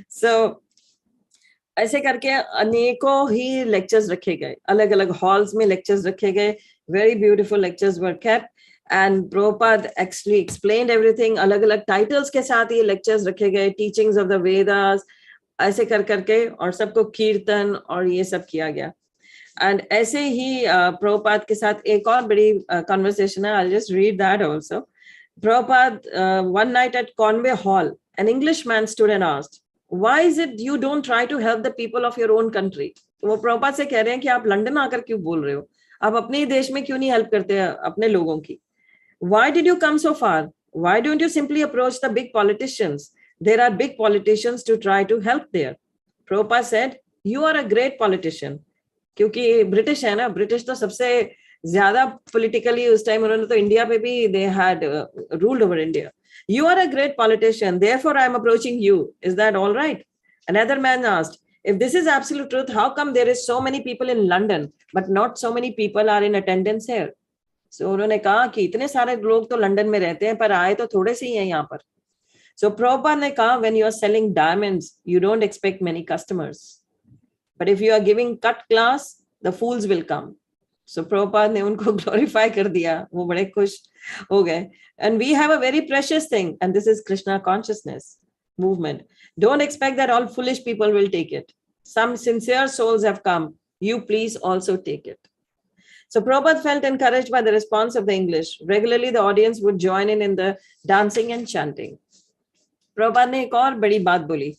So, ऐसे करके अनेकों ही lectures रखे गए, अलग अलग हॉल्स में लेक्चर्स रखे गए. Very beautiful lectures were kept and Prabhupada actually explained everything. अलग अलग टाइटल्स के साथ ये लेक्चर्स रखे गए, टीचिंग्स ऑफ द वेदास, ऐसे कर करके, और सबको कीर्तन और ये सब किया गया. एंड ऐसे ही प्रभुपाद के साथ एक और बड़ी कन्वर्सेशन है. I just read that also. Prabhupada one night at Conway Hall, an English man stood and asked, why is it you don't try to help the people of your own country? तो वो प्रभुपाद से कह रहे हैं कि आप London आकर क्यों बोल रहे हो, आप अपने देश में क्यों नहीं हेल्प करते अपने लोगों की. Why did you come so far? Why don't you simply approach the big politicians? There are big politicians to try to help there. Prabhupada said, you are a great politician. क्योंकि British है ना, British तो सबसे ज्यादा politically उस time उन्होंने तो India पे भी they had ruled over India. You are a great politician, therefore I am approaching you. Is that all right? Another man asked, if this is absolute truth, how come there is so many people in London, but not so many people are in attendance here? So उन्होंने कहा कि इतने सारे लोग तो London में रहते हैं, पर आए तो थोड़े से ही हैं यहाँ पर. So Prabhupada ने कहा, when you are selling diamonds, you don't expect many customers. But if you are giving cut class, the fools will come. So Prabhupada ने उनको glorify कर दिया, वो बड़े खुश हो गए. And we have a very precious thing, and this is Krishna consciousness movement. Don't expect that all foolish people will take it. Some sincere souls have come. You please also take it. So Prabhupada felt encouraged by the response of the English. Regularly, the audience would join in the dancing and chanting. Prabhupada ने एक और बड़ी बात बोली.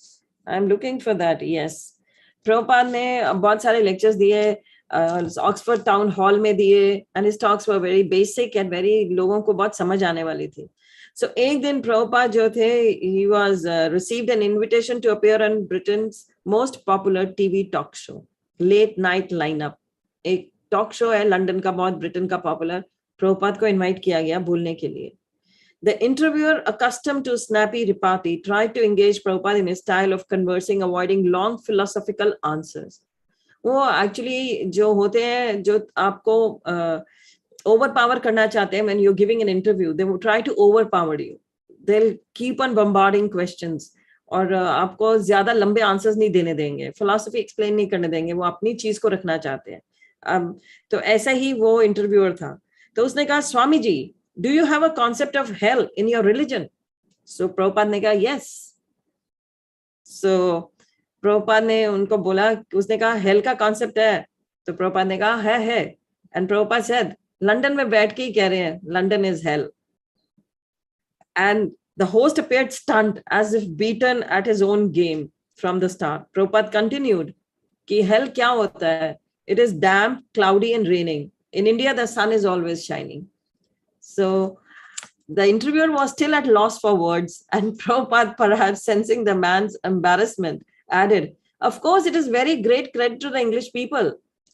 I'm looking for that. Yes. Prabhupada ने बहुत सारे lectures दिए, ऑक्सफोर्ड टाउन हॉल में दिए, and his talks were very basic and very लोगों को बहुत समझ आने वाली थी. सो एक दिन प्रभुपाद जो थे, he was received an invitation to appear on Britain's most popular TV talk show, late night lineup. एक टॉक शो है लंदन का, बहुत ब्रिटेन का पॉपुलर. प्रभुपाद को इनवाइट किया गया बोलने के लिए. The interviewer, accustomed to snappy repartee, tried to engage Prabhupada in his style of conversing, avoiding long philosophical answers. वो एक्चुअली जो होते हैं, जो आपको ओवर पावर करना चाहते हैं, when you're giving an interview, they will try to overpower you. They'll keep on bombarding questions, और आपको ज्यादा लंबे आंसर्स नहीं देने देंगे, फिलॉसफी एक्सप्लेन नहीं करने देंगे, वो अपनी चीज को रखना चाहते हैं. तो ऐसा ही वो इंटरव्यूअर था. तो उसने कहा, Swami ji, do you have a concept of hell in your religion? So Prabhupada ने कहा, yes. So प्रभुपाद ने उनको बोला, उसने कहा हेल का कॉन्सेप्ट है. तो प्रभुपाद ने कहा है. एंड प्रभुपाद said, लंदन में बैठ के ही कह रहे हैं London is hello. And the host appeared stunned as if beaten at his own game from the start. Prabhupada continued कि हेल क्या होता है? It is damp, cloudy and raining. In India the sun is always shining. So the interviewer was still at loss for words, and Prabhupada, perhaps sensing the man's embarrassment, added, of course, it is very great credit to the English people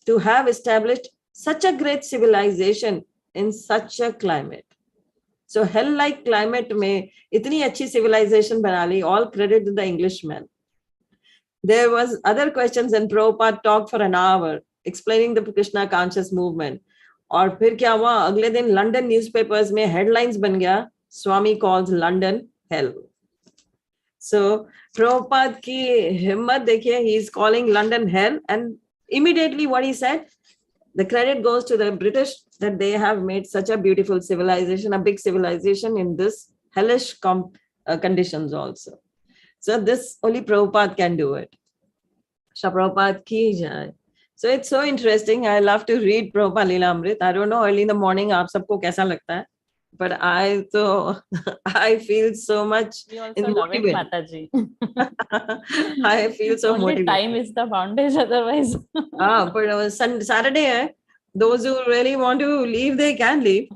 to have established such a great civilization in such a climate. So hell-like climate में इतनी अच्छी civilization बना ली, all credit to the Englishman. There was other questions, and Prabhupada talked for an hour explaining the Krishna conscious movement. और फिर क्या हुआ, अगले दिन लंदन न्यूज़पेपर्स में हेडलाइंस बन गया, स्वामी कॉल्स लंदन हेल. सो प्रभुपाद की हिम्मत देखिए, he is calling London hello, and immediately what he said, the credit goes to the British that they have made such a beautiful civilization, a big civilization in this hellish conditions also. So this only Prabhupada can do it. Shri Prabhupada ki jai. So it's so interesting. I love to read Prabhupada Leela Amrit. I don't know, early in the morning आप सबको कैसा लगता है, but I feel so much We also love it, motivated. Mataji. I feel so Only motivated. time is the boundage, otherwise. But Saturday hai, those who really want to leave, they can leave.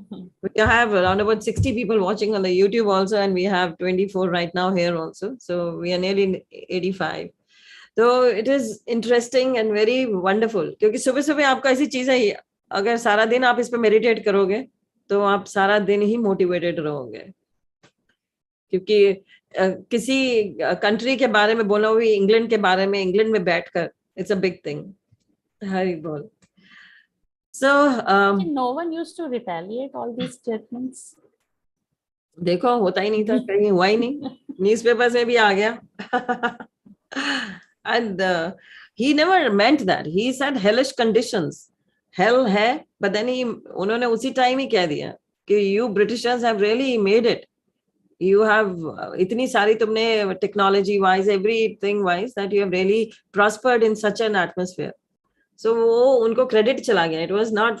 We have around about 60 people watching on the YouTube also, and we have 24 right now here also. So we are nearly 85. So it is interesting and very wonderful. क्योंकि सुबह सुबह आपको ऐसी चीज है, अगर सारा दिन आप इस पे मेडिटेट करोगे तो आप सारा दिन ही मोटिवेटेड रहोगे. क्योंकि किसी कंट्री के बारे में बोलो भी, इंग्लैंड के बारे में, इंग्लैंड में बैठकर, it's a big thing. Hari बोल. So No one used to retaliate all these statements. देखो होता ही नहीं था, कहीं हुआ ही नहीं, न्यूज़पेपर में भी आ गया. And he never meant that. He said hellish conditions. Hell है, but then उन्होंने उसी टाइम ही कह दिया कि you Britishers have really made it. You have इतनी सारी तुमने technology wise, everything wise, that you have really prospered in such an atmosphere. So वो उनको credit चला गया. It was not,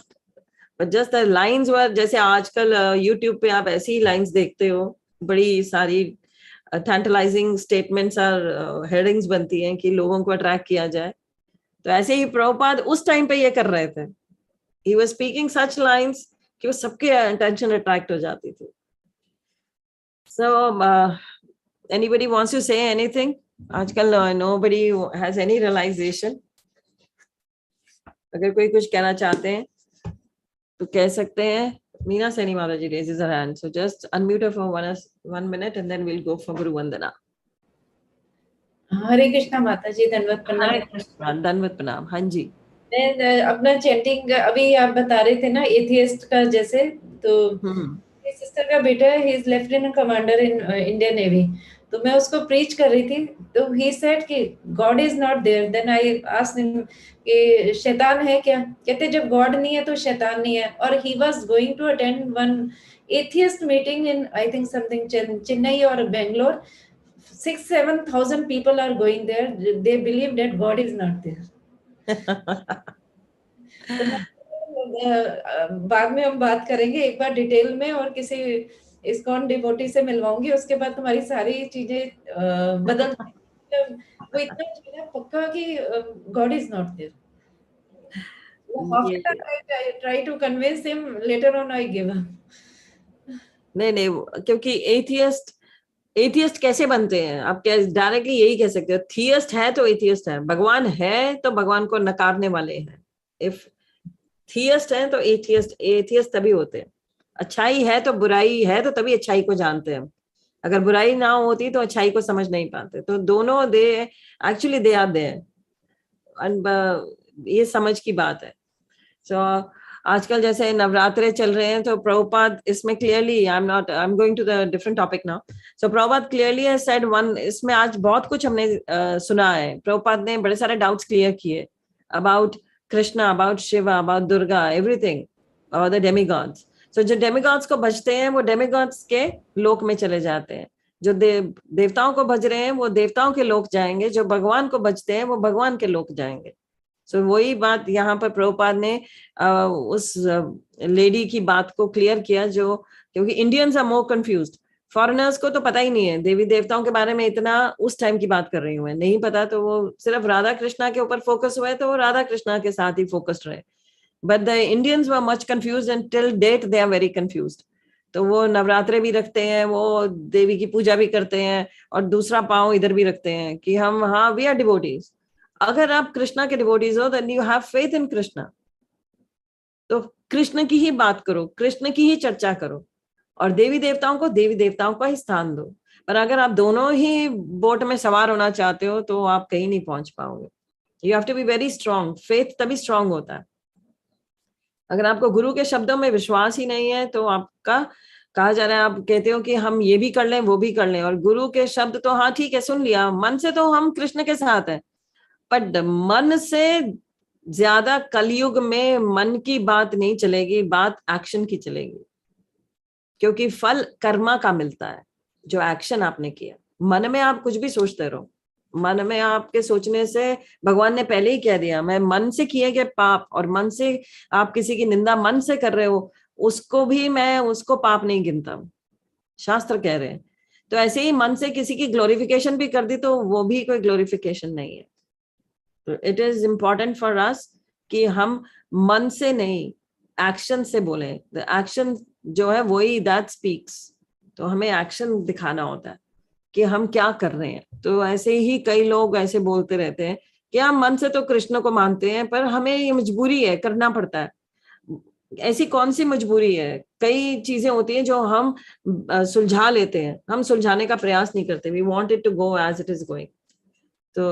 but just the lines were, जैसे आजकल YouTube पे आप ऐसी ही lines देखते हो, बड़ी सारी tantalizing statements और headings बनती हैं कि लोगों को attract किया जाए. तो ऐसे ही प्रभुपाद उस टाइम पे ये कर रहे थे. He was speaking such lines कि वो सबके attention attract हो जाती थी. So anybody wants to say anything? आजकल nobody has any realization. अगर कोई कुछ कहना चाहते हैं तो कह सकते हैं. Meena Seni Mataji raises her hand, so just unmute her for 1 minute and then we'll go for Guru Vandana. हरे कृष्णा माता जी, धन्यवाद प्रणाम. धन्यवाद प्रणाम. हाँ जी. मैं अपना चैंटिंग अभी आप बता रहे थे ना एथियस्ट का, जैसे तो सिस्टर का बेटा है, he is lieutenant commander in Indian navy. तो मैं उसको प्रीच कर रही थी, तो ही सेड कि God is not there. Then I asked him कि शैतान है क्या? कहते जब गॉड नहीं है तो शैतान नहीं है. और he was going to attend one atheist meeting in I think something Chennai और Bangalore. 6,000-7,000 people are going there. They believe that God is not there. बाद में हम बात करेंगे एक बार डिटेल में, और किसी इस्कॉन डिवोटी से मिलवाऊंगी, उसके बाद तुम्हारी सारी चीजें बदल. वो इतना चीज पक्का कि God is not there. I try to convince him, later on I give up. नहीं, क्योंकि एथियस्ट कैसे बनते हैं? आप क्या डायरेक्टली यही कह सकते हो, थियस्ट है तो एथियस्ट है. भगवान है तो भगवान को नकारने वाले हैं. इफ थियस्ट है तो एथियस्ट तभी होते हैं. अच्छाई है तो बुराई है तो तभी अच्छाई को जानते हैं. अगर बुराई ना होती तो अच्छाई को समझ नहीं पाते. तो दोनों दे आर देयर. ये समझ की बात है. सो आजकल जैसे नवरात्रे चल रहे हैं, तो प्रभुपाद इसमें clearly, I am going to the different topic now. So Prabhupada clearly has said one, इसमें आज बहुत कुछ हमने सुना है. प्रभुपाद ने बड़े सारे डाउट्स क्लियर किए about Krishna, about Shiva, about Durga, everything, about the demigods. So जो डेमिगॉड्स को भजते हैं वो डेमिगॉड्स के लोक में चले जाते हैं. जो देवताओं को भज रहे हैं वो देवताओं के लोक जाएंगे. जो भगवान को भजते हैं वो भगवान के लोक जाएंगे. सो वही बात यहाँ पर प्रभुपाद ने उस लेडी की बात को क्लियर किया, जो क्योंकि Indians are more confused. Foreigners को तो पता ही नहीं है देवी देवताओं के बारे में. इतना उस टाइम की बात कर रही हूँ मैं, नहीं पता तो वो सिर्फ राधा कृष्णा के ऊपर फोकस हुआ है तो वो राधा कृष्णा के साथ ही फोकस्ड रहे. But the Indians were much confused and till date they are very confused. तो वो नवरात्रे भी रखते हैं, वो देवी की पूजा भी करते हैं, और दूसरा पाँव इधर भी रखते हैं कि हम, हाँ, वी आर डिवोटीज. अगर आप कृष्णा के डिवोटीज हो, then you have faith in Krishna. तो कृष्ण की ही बात करो, कृष्ण की ही चर्चा करो, और देवी देवताओं का ही स्थान दो. पर अगर आप दोनों ही बोट में सवार होना चाहते हो तो आप कहीं नहीं पहुंच पाओगे. You have to be very strong. Faith तभी स्ट्रांग होता है. अगर आपको गुरु के शब्दों में विश्वास ही नहीं है तो आपका, कहा जा रहा है, आप कहते हो कि हम ये भी कर लें वो भी कर लें, और गुरु के शब्द तो हाँ ठीक है सुन लिया, मन से तो हम कृष्ण के साथ हैं, बट मन से ज्यादा कलयुग में मन की बात नहीं चलेगी, बात एक्शन की चलेगी. क्योंकि फल कर्मा का मिलता है, जो एक्शन आपने किया. मन में आप कुछ भी सोचते रहो, मन में आपके सोचने से भगवान ने पहले ही कह दिया, मैं मन से किए गए पाप, और मन से आप किसी की निंदा मन से कर रहे हो, उसको भी मैं उसको पाप नहीं गिनता, शास्त्र कह रहे हैं। तो ऐसे ही मन से किसी की ग्लोरिफिकेशन भी कर दी तो वो भी कोई ग्लोरिफिकेशन नहीं है। तो it is important for us कि हम मन से नहीं, एक्शन से बोले। द एक्शन जो है वही दैट स्पीक्स। तो हमें एक्शन दिखाना होता है कि हम क्या कर रहे हैं। तो ऐसे ही कई लोग ऐसे बोलते रहते हैं कि हम मन से तो कृष्ण को मानते हैं, पर हमें ये मजबूरी है, करना पड़ता है। ऐसी कौन सी मजबूरी है? कई चीजें होती हैं जो हम सुलझा लेते हैं, हम सुलझाने का प्रयास नहीं करते। We want it to go as it is going. तो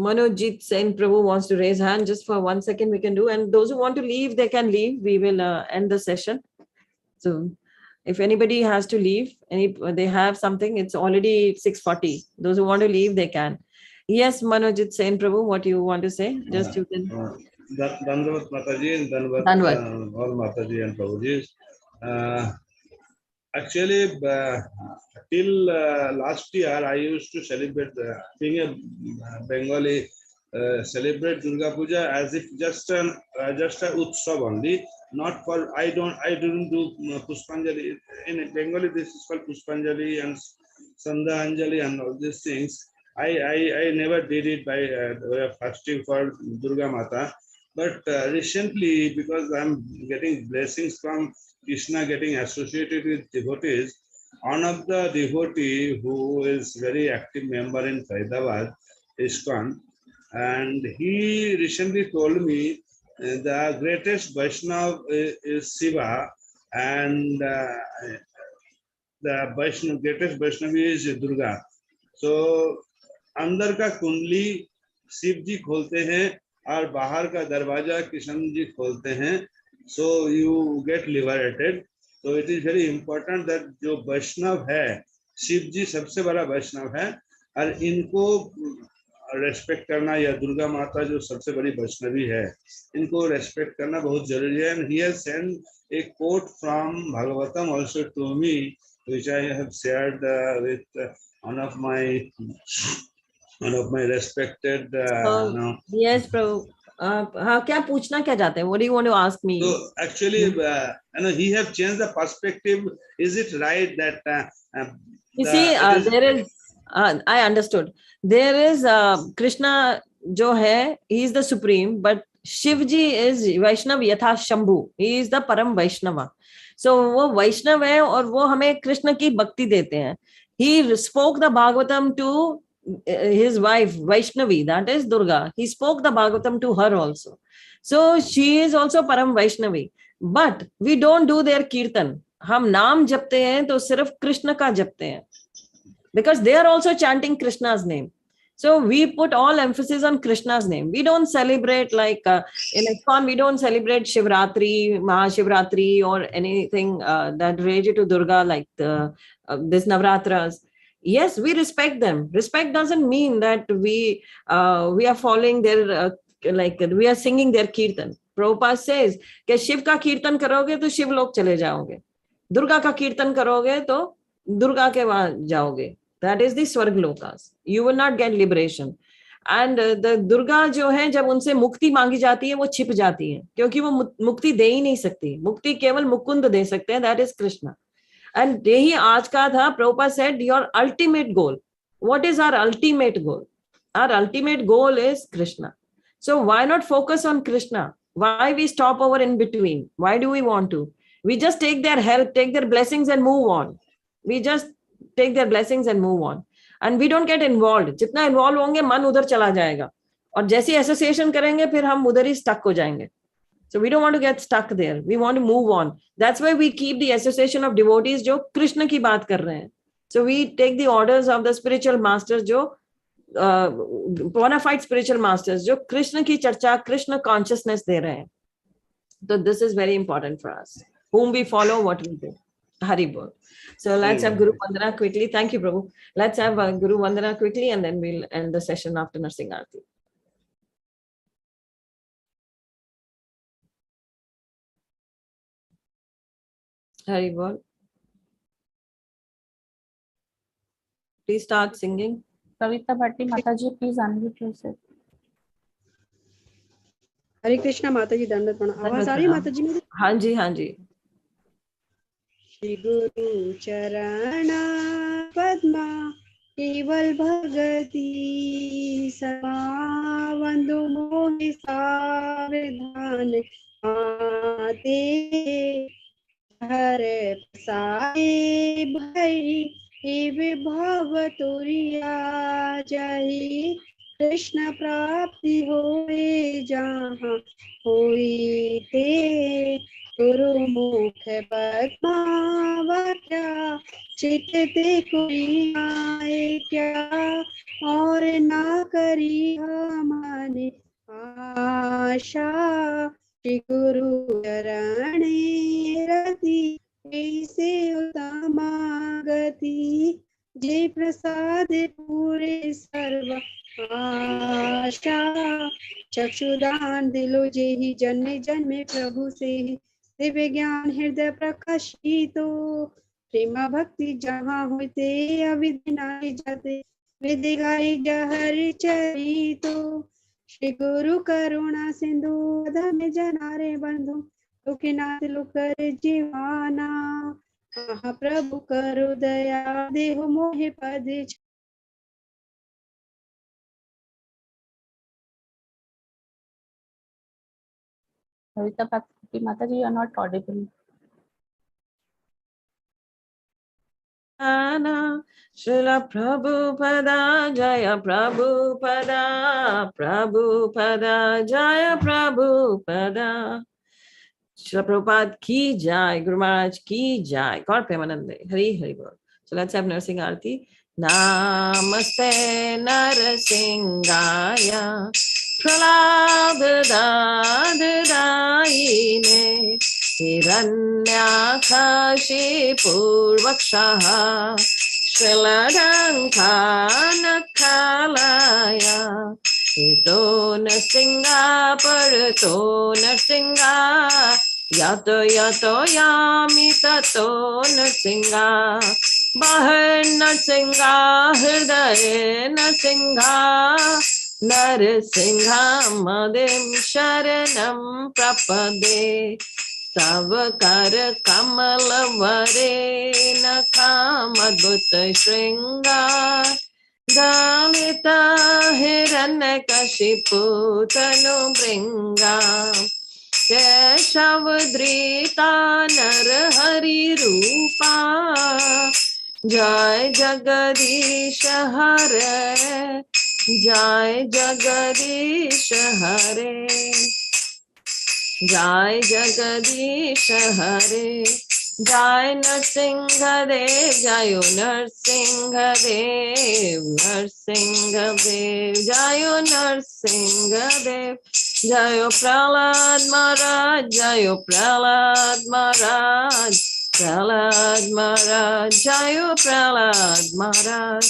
Manojit Sen Prabhu wants to raise hand just for 1 second. We can do, and those who want to leave, they can leave. We will end the session. So if anybody has to leave, they have something, it's already 6:40. Those who want to leave, they can. Yes, Manojit Sen Prabhu, what you want to say? Just you can. Dandavat Mataji and Dandavat Dandavat. all Mataji and Prabhuji. Actually, till last year, I used to celebrate, being a Bengali, celebrate Durga Puja as if just a utsav only. Not for I didn't do Puspanjali in Bengali. This is called Puspanjali and Sandhanjali and all these things. I never did it by way of fasting for Durga Mata. But recently, because I'm getting blessings from Krishna, getting associated with devotees, one of the devotee who is very active member in Faridabad, ISKCON, and he recently told me the greatest Vaishnava is Shiva, and the greatest Vaishnavi is Durga. So अंदर का कुंडली शिव जी खोलते हैं और बाहर का दरवाजा कृष्ण जी खोलते हैं, so you get liberated. So it is very important that जो वैष्णव है, शिव जी सबसे बड़ा वैष्णव है, और इनको रेस्पेक्ट करना, या दुर्गा माता जो सबसे बड़ी वैष्णवी है, इनको रेस्पेक्ट करना बहुत जरूरी है. And he has sent a quote from Bhagavatam also to me, which I have shared with one of my respected Yes, Prabhu. हाँ, क्या पूछना क्या चाहते हैं? What do you want to ask me? So actually, he have changed the perspective. Is it right that you see, there is I understood. There is Krishna जो है, he is the supreme, but Shiv ji is Vaishnav यथा Shambhu. He is the परम वैष्णव. So वो वैष्णव है और वो हमें कृष्ण की भक्ति देते हैं. He spoke the Bhagavatam to his wife Vaishnavi, that is Durga. He spoke the Bhagavatam to her also. So she is also Param Vaishnavi. But we don't do their kirtan. हम नाम जपते हैं तो सिर्फ कृष्ण का जपते हैं, because they are also chanting Krishna's name. So we put all emphasis on Krishna's name. We don't celebrate like in ISKCON, we don't celebrate Shivratri, Mahashivratri, or anything that related to Durga, like this Navratras. Yes, we respect them. Respect doesn't mean that we are following their like we are singing their kirtan. Prabhupada says कि शिव का कीर्तन करोगे तो शिव लोग चले जाओगे, दुर्गा का कीर्तन करोगे तो दुर्गा के वहां जाओगे. That is the स्वर्ग Lucas. You will not get liberation. And the Durga जो है, जब उनसे मुक्ति मांगी जाती है वो छिप जाती है, क्योंकि वो मुक्ति दे ही नहीं सकती. मुक्ति केवल मुकुंद दे सकते हैं, that is Krishna. And यही आज का था. Prabhupada said your ultimate goal. What is our ultimate goal? Our ultimate goal is Krishna. So why not focus on Krishna? Why we stop over in between? Why do we want to? We just take their help, take their blessings and move on. We just take their blessings and move on. And we don't get involved. जितना involved होंगे मन उधर चला जाएगा, और जैसी association करेंगे फिर हम उधर ही stuck हो जाएंगे. So we don't want to get stuck there. We want to move on. That's why we keep the association of devotees जो कृष्ण की बात कर रहे हैं. So we take the orders of the spiritual masters जो bona fide spiritual masters जो कृष्ण की चर्चा, कृष्ण consciousness दे रहे हैं. So this is very important for us. Whom we follow, what we do. Hari Bol. So let's have Guru Vandana quickly. Thank you, Prabhu. Let's have Guru Vandana quickly, and then we'll end the session after Narsingh Aarti. Hari Bol. Please start singing. Kavita Bhatti Mataji, please unmute yourself. हरे कृष्णा माता जी, दंडवत प्रणाम। आवाज आ रही है माता जी मेरी? हाँ जी, हाँ जी। श्री गुरु चरण पद्मा केवल भगति समावंदु मोहि सावधान आते हर साई भई विभव तुरिया जाहि कृष्ण प्राप्ति होए जहाँ होई ते गुरुमुख पद्मावत्या चित्त ते कोई आए क्या और ना करी हमारे आशा श्री गुरु चरणे रति ऐसे उत्तमागति जय प्रसाद पूरे सर्व आशा चक्षुदान दिलो जेहि जन्मे जन्मे प्रभु से दिव्य ज्ञान हृदय प्रकाशितो प्रेम भक्ति जहाँ होते अविधि नाहि जाते विधि गाई जहर चरितो श्री गुरु करुणा सिंधु धन्य जनारे बंधु दुखिनाथ लुकर जीवाना महाप्रभु करु दया देहु मोहि पद Kavita Mataji, you are not audible. Srila Prabhupada, Jaya Prabhupada, Prabhupada, Jaya Prabhupada. Srila Prabhupada ki jai, Guru Maharaj ki jai. God Premanande, Hari Hari Bol. So let's have Narsingh Aarti. Namaste Narsingaya Pralabdadadayine Hiranyakashi Purvakshaha Shriladankanakhalaya Ito Narsinga Parato Narsinga Yato Yato Yami Tato Narsinga Bahar Narsinga Hridaye Narsinga Narsinga Madim Sharanam Prapade Tavakar Kamalavare Nakamadbhuta Shringa Dalita Hiranyakashipu Tanu Bringa Keshavadrita Narhari Rupa Jai Jagadish Hare Jai Jagadish Hare Jai Jagadish Hare Jai Narsingha Dev Jayo Narsingha Dev Narsingha Dev Jayo Narsingha Dev Jayo Prahlad Maharaj Jayo Prahlad Maharaj Prahlad Maharaj Jayo Prahlad Maharaj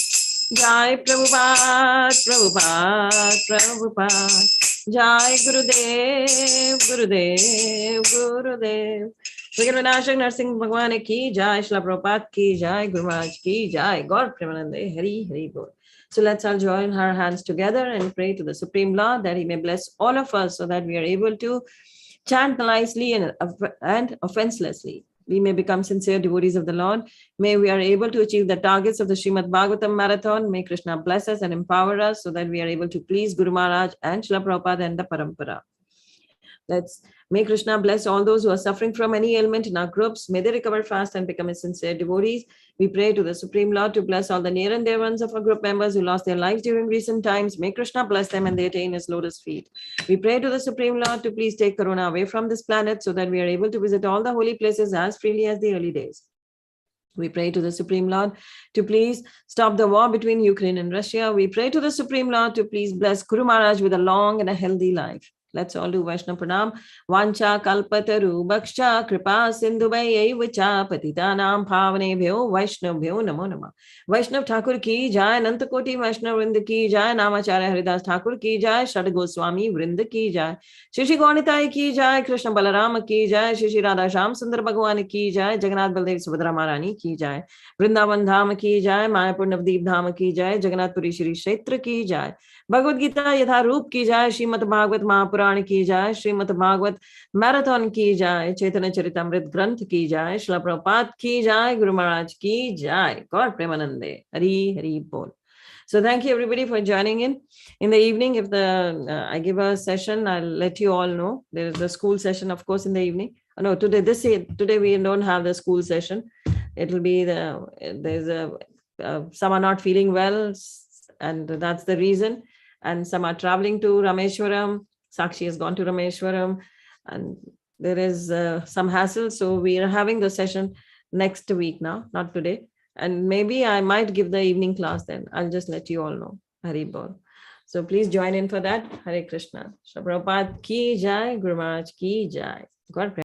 Jai Prabhupada Prabhupada Prabhupada Jai Gurudev Gurudev Gurudev Vigranaashak Narsingh Bhagwan ki jai, Srila Prabhupada ki jai, Guru Maharaj ki jai, God Premanande, Hari Hari Bol. So let's all join our hands together and pray to the Supreme Lord that He may bless all of us so that we are able to chant nicely and offenselessly. We may become sincere devotees of the Lord. May we are able to achieve the targets of the Srimad Bhagavatam Marathon. May Krishna bless us and empower us so that we are able to please Guru Maharaj and Srila Prabhupada and the Parampara. May Krishna bless all those who are suffering from any ailment in our groups. May they recover fast and become sincere devotees. We pray to the Supreme Lord to bless all the near and dear ones of our group members who lost their lives during recent times. May Krishna bless them and they attain His lotus feet. We pray to the Supreme Lord to please take Corona away from this planet so that we are able to visit all the holy places as freely as the early days. We pray to the Supreme Lord to please stop the war between Ukraine and Russia. We pray to the Supreme Lord to please bless Guru Maharaj with a long and a healthy life. Let's all do Vaishnava Pranam. Vancha kalpataru bhaksha kripa sindhu vacha patitanam bhavanebhyo Vaishnavbhyo namo namah. Vaishnav Thakur ki jai, Ananta Koti Vaishnav Vrinda ki jai, Namacharya Haridas Thakur ki jai, Shad Goswami Vrinda ki jai, Shri Gaunitai ki jai, Krishna Balarama ki jai, Shri Radha Sham Sundar Bhagwan ki jai, Jagannath Baldev Subhadra Maharani ki jai, Vrindavan Dham ki jai, Mayapur Navdeep Dham ki jai, Jagannath Puri Shri Kshetra ki jai, Bhagavad Gita यथारूप की जाए, श्रीमद् भागवत महापुराण की जाए, Shrimad Bhagavat marathon की जाए, चैतन्य चरितमृत ग्रंथ की जाए, श्रील प्रभुपाद की जाए, गुरु महाराज की जाए, गॉड प्रेमानंदे, हरि हरि बोल. So thank you everybody for joining in. In the evening, if I give a session, I'll let you all know. There is a school session, of course, in the evening. No, today we don't have the school session. It'll be some are not feeling well, and that's the reason. And some are traveling to Rameshwaram. Sakshi has gone to Rameshwaram, and there is some hassle. So we are having the session next week now, not today. And maybe I might give the evening class then. I'll just let you all know. Hari Bol. So please join in for that. Hare Krishna. Srila Prabhupada ki jai, Guru Maharaj ki jai. God bless.